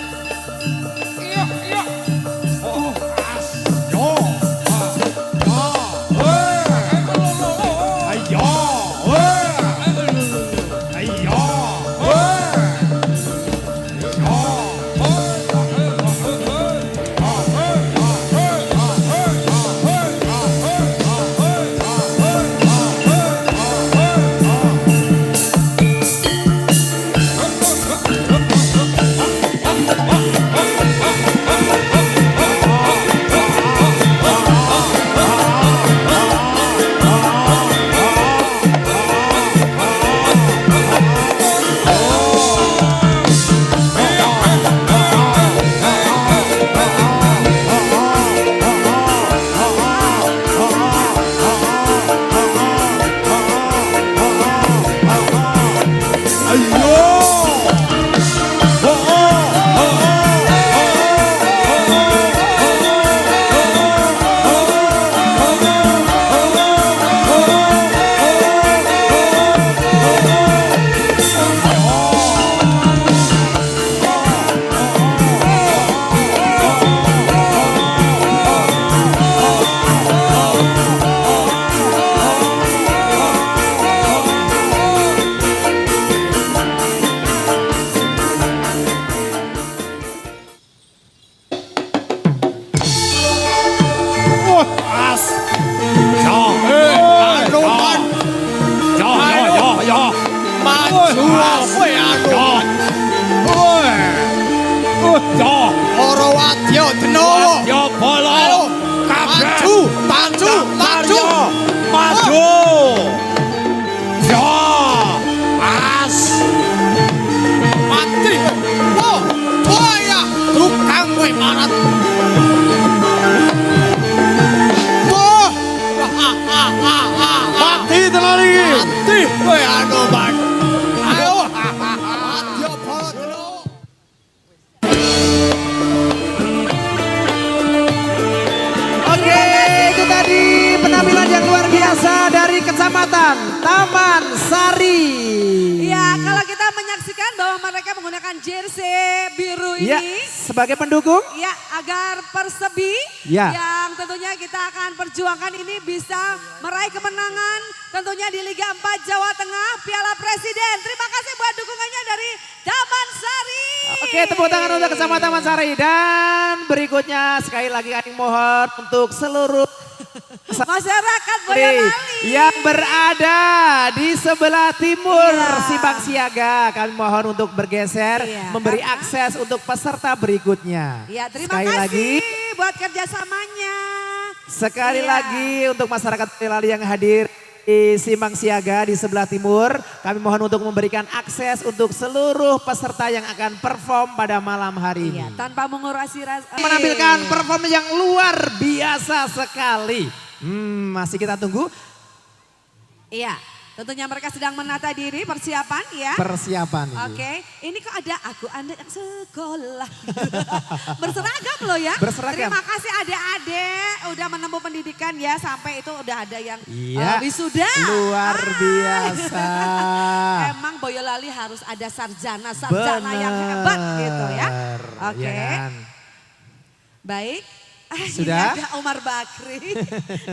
Pasuruan Taman Sari. Ya, kalau kita menyaksikan bahwa mereka menggunakan jersey biru Ya, ini. sebagai pendukung. Ya, agar Persebi Ya. yang tentunya kita akan perjuangkan ini bisa meraih kemenangan tentunya di Liga 4 Jawa Tengah Piala Presiden. Terima kasih buat dukungannya dari Taman Sari. Oke, tepuk tangan untuk Kecamatan Taman Sari. Dan berikutnya sekali lagi kami mohon untuk seluruh masyarakat Boyolali yang berada di sebelah timur Simpang Siaga, kami mohon untuk bergeser, memberi akses untuk peserta berikutnya. Ya, terima Sekali kasih lagi, buat kerjasamanya. sekali Iya. lagi untuk masyarakat Boyolali yang hadir di Simpang Siaga di sebelah timur, kami mohon untuk memberikan akses untuk seluruh peserta yang akan perform pada malam hari ini. Tanpa mengurangi rasa. Menampilkan perform yang luar biasa sekali. Masih kita tunggu. Iya, tentunya mereka sedang menata diri, persiapan ya. Persiapan ini. Oke, ini kok ada aku anda yang sekolah. Berseragam loh ya. Berseragam. Terima kasih adik-adik udah menempuh pendidikan ya sampai itu udah ada yang Iya, wisuda. luar biasa. Emang Boyolali harus ada sarjana yang hebat gitu ya. Oke. Iya kan? Baik. Sudah? Ini ada Umar Bakri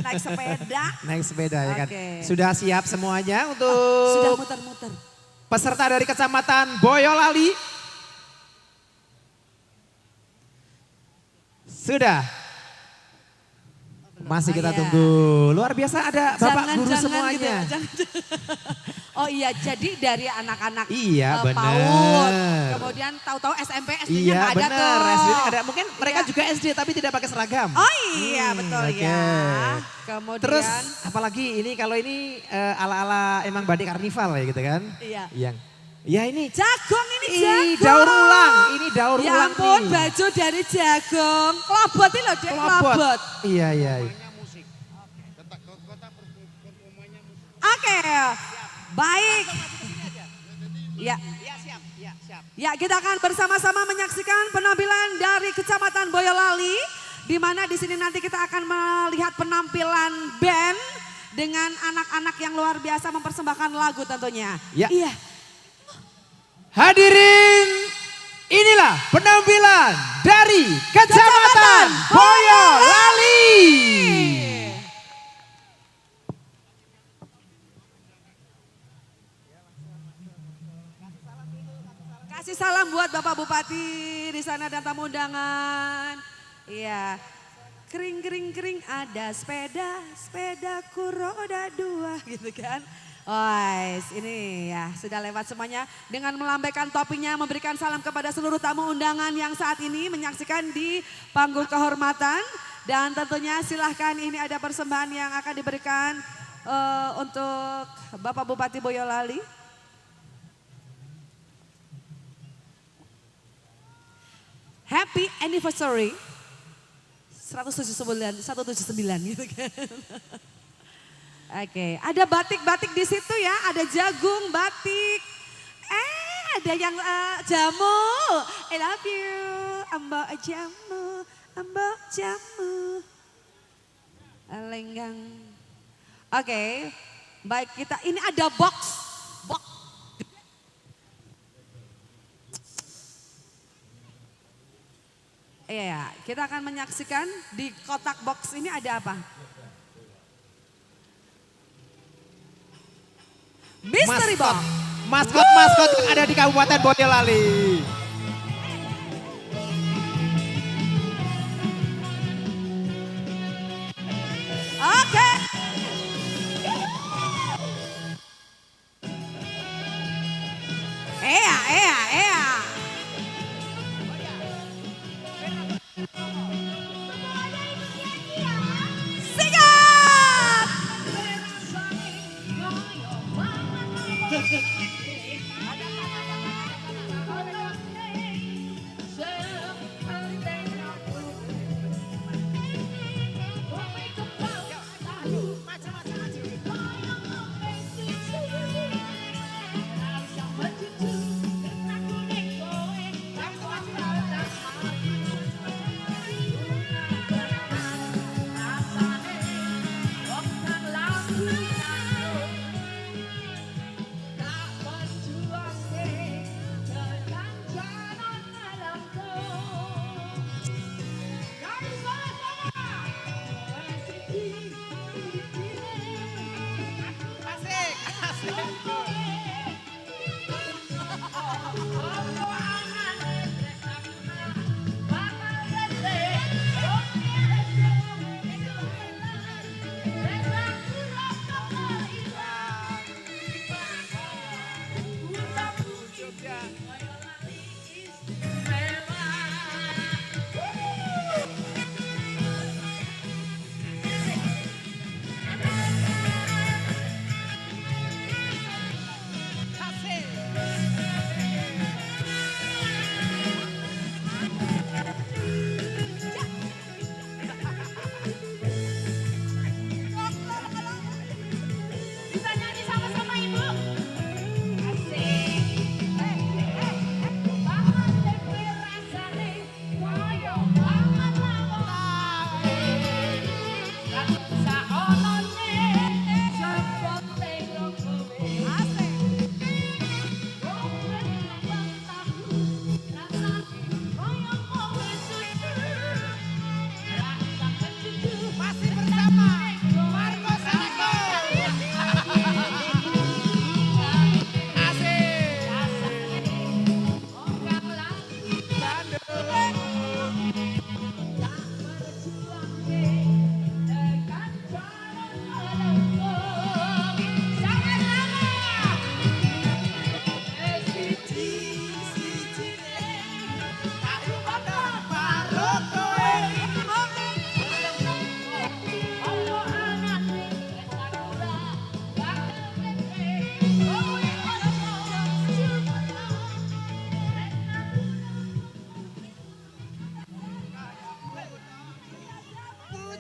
naik sepeda. Naik sepeda ya kan. Oke. Sudah siap semuanya untuk Sudah muter-muter. peserta dari Kecamatan Boyolali? Sudah. Masih kita tunggu. Luar biasa ada Bapak Guru semuanya. Gitu ya, oh iya, jadi dari anak-anak Iya, benar. PAUD, kemudian tahu-tahu SMP, SD-nya Iya nggak ada benar, tuh. SD-nya ada. Mungkin mereka juga SD tapi tidak pakai seragam. Oh iya, betul oke. ya. Kemudian Terus apalagi ini kalau ini ala-ala emang badik karnival ya gitu kan? Iya. Yang ya ini Jagung ini Ih, jagung. daur ulang, ini daur ya ulang ampun, nih. baju dari jagung. Klobot ini loh, Dek, klobot. Iya, iya. Oke, baik. Ya. Ya, kita akan bersama-sama menyaksikan penampilan dari Kecamatan Boyolali, di mana di sini nanti kita akan melihat penampilan band dengan anak-anak yang luar biasa mempersembahkan lagu tentunya. Ya. Iya. Hadirin, inilah penampilan dari Kecamatan Boyolali. Kasih salam buat Bapak Bupati di sana dan tamu undangan. Iya. Kering kering kering ada sepeda, sepedaku roda dua gitu kan. Wais, ini ya sudah lewat semuanya dengan melambaikan topinya memberikan salam kepada seluruh tamu undangan yang saat ini menyaksikan di panggung kehormatan. Dan tentunya silahkan ini ada persembahan yang akan diberikan untuk Bapak Bupati Boyolali. Happy anniversary 179 gitu kan. Oke, ada batik-batik di situ ya, ada jagung, batik. Ada yang jamu. I love you. Ambo jamu, ambo jamu. Lenggang. Oke, baik kita ini ada box. Iya, kita akan menyaksikan di kotak box ini ada apa? Mystery box. Maskot yang ada di Kabupaten Boyolali. Oke. Iya. Sikat!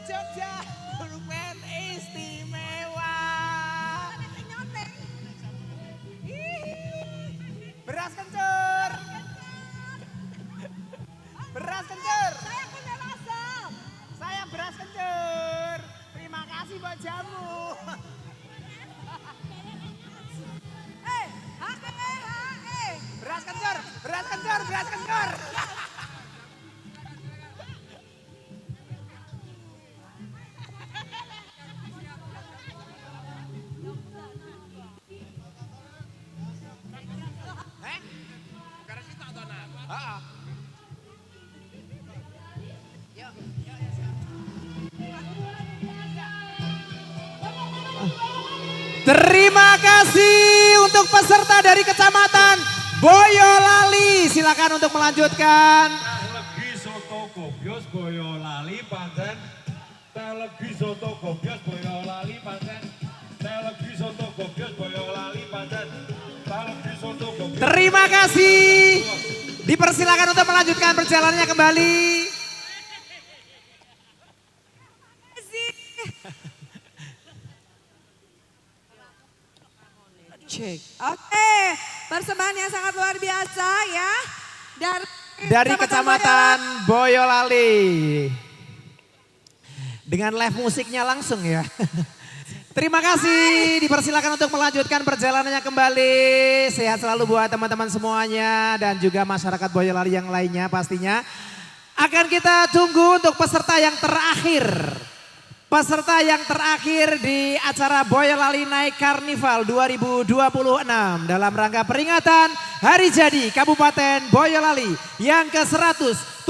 Jogja, pulpen istimewa. Beras kencur. Beras kencur. Saya punya rasa. Saya beras kencur. Terima kasih buat jamu. Beras kencur, beras kencur, beras kencur. Terima kasih untuk peserta dari Kecamatan Boyolali. Silakan untuk melanjutkan. Legi soto gobyos Boyolali pancen. Legi soto gobyos Boyolali pancen. Legi soto gobyos Boyolali pancen. Legi soto gobyos. Terima kasih. Dipersilakan untuk melanjutkan perjalanannya kembali. Cek. Oke, persembahan yang sangat luar biasa ya. Dari Kecamatan Boyolali. Dengan live musiknya langsung ya. Terima kasih, dipersilakan untuk melanjutkan perjalanannya kembali. Sehat selalu buat teman-teman semuanya dan juga masyarakat Boyolali yang lainnya pastinya. Akan kita tunggu untuk peserta yang terakhir. Peserta yang terakhir di acara Boyolali Night Carnival 2026 dalam rangka peringatan Hari Jadi Kabupaten Boyolali yang ke-179.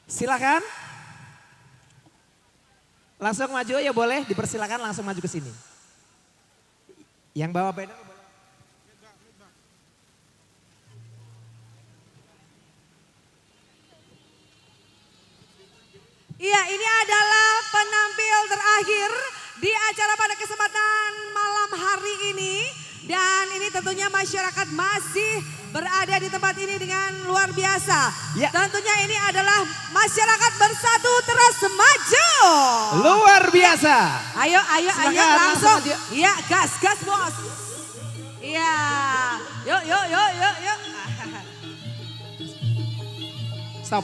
Silakan. Langsung maju ya boleh, dipersilakan langsung maju ke sini. Yang bawa banner boleh. Iya, ini adalah penampil terakhir di acara pada kesempatan malam hari ini. Dan ini tentunya masyarakat masih berada di tempat ini dengan luar biasa. Ya. Tentunya ini adalah masyarakat bersatu terus maju. Luar biasa. Ayo, ayo, Silakan, ayo langsung. aja. Iya, gas, gas bos. Iya, yuk, yuk, yuk, yuk, yuk. Stop.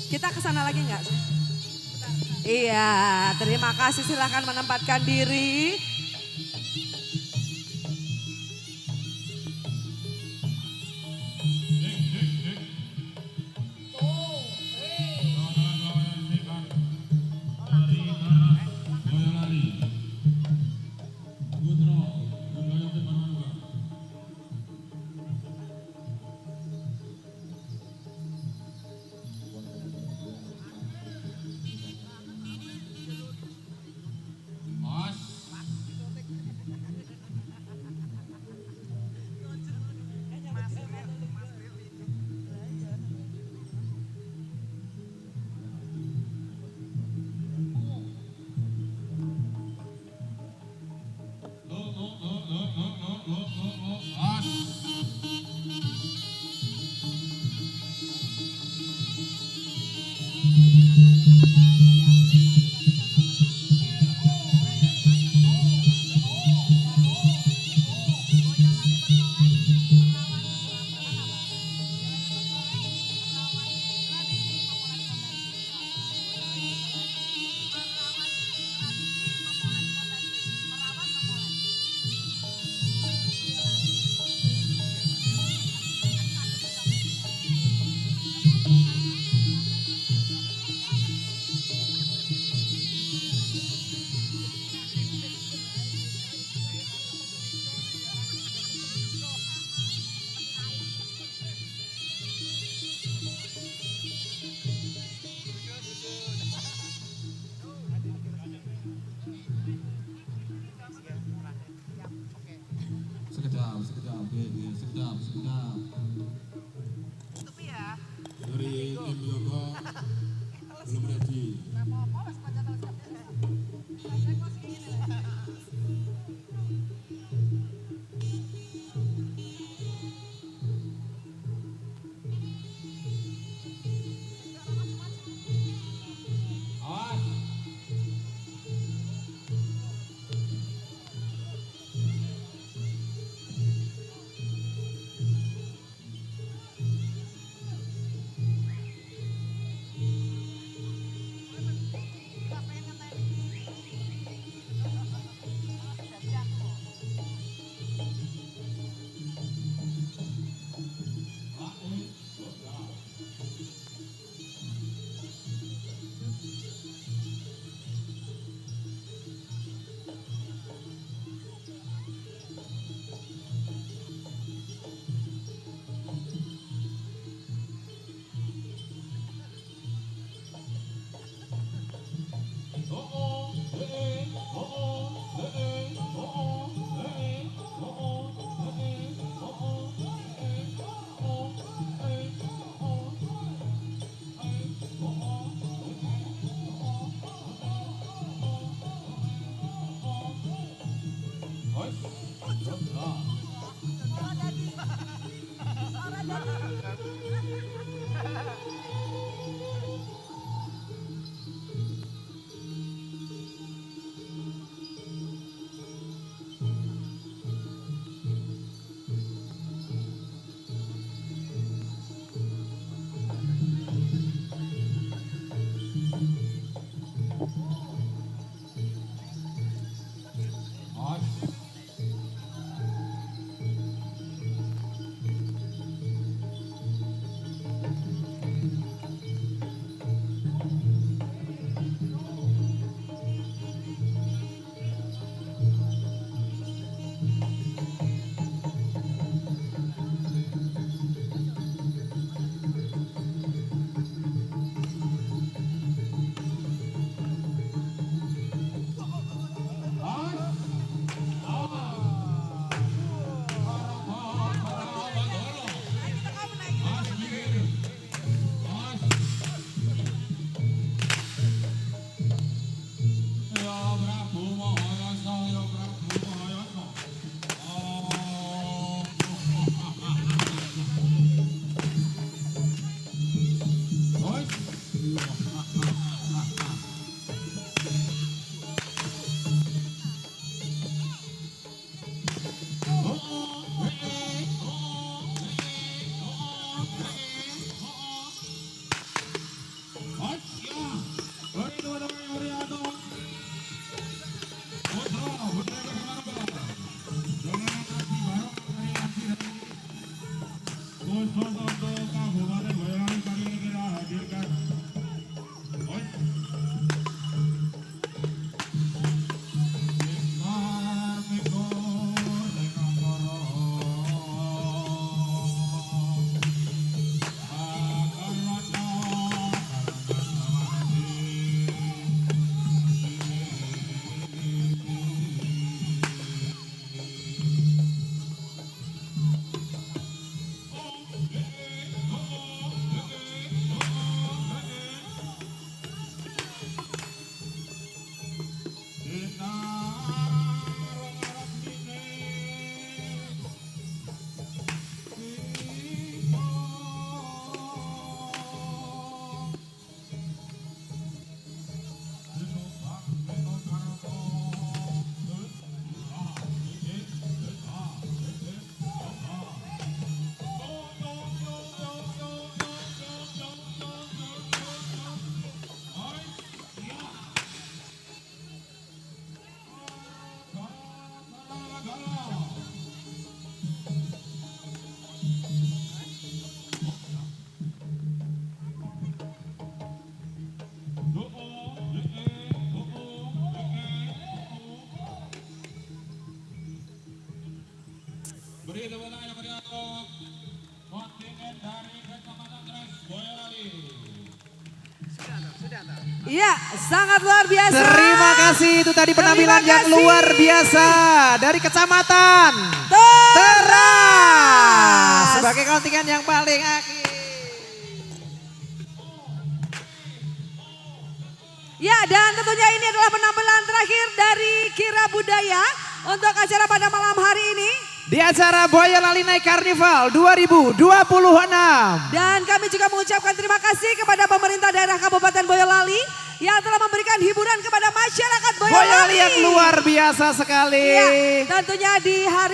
Kita ke sana lagi enggak? Iya, terima kasih, silahkan menempatkan diri. Sekejap. Dari tim Yogo belum ready. Beri tepuk tangan yang meriah untuk kontingen dari Kecamatan Tres Boyolali. Iya, sangat luar biasa. Terima kasih, itu tadi penampilan yang luar biasa dari Kecamatan Teras sebagai kontingen yang paling akhir. Ya, dan tentunya ini adalah penampilan terakhir dari Kira Budaya untuk acara pada malam hari ini. Di acara Boyolali Night Carnival 2026. Dan kami juga mengucapkan terima kasih kepada pemerintah daerah Kabupaten Boyolali yang telah memberikan hiburan kepada masyarakat Boyolali. Boyolali yang luar biasa sekali. Ya, tentunya di hari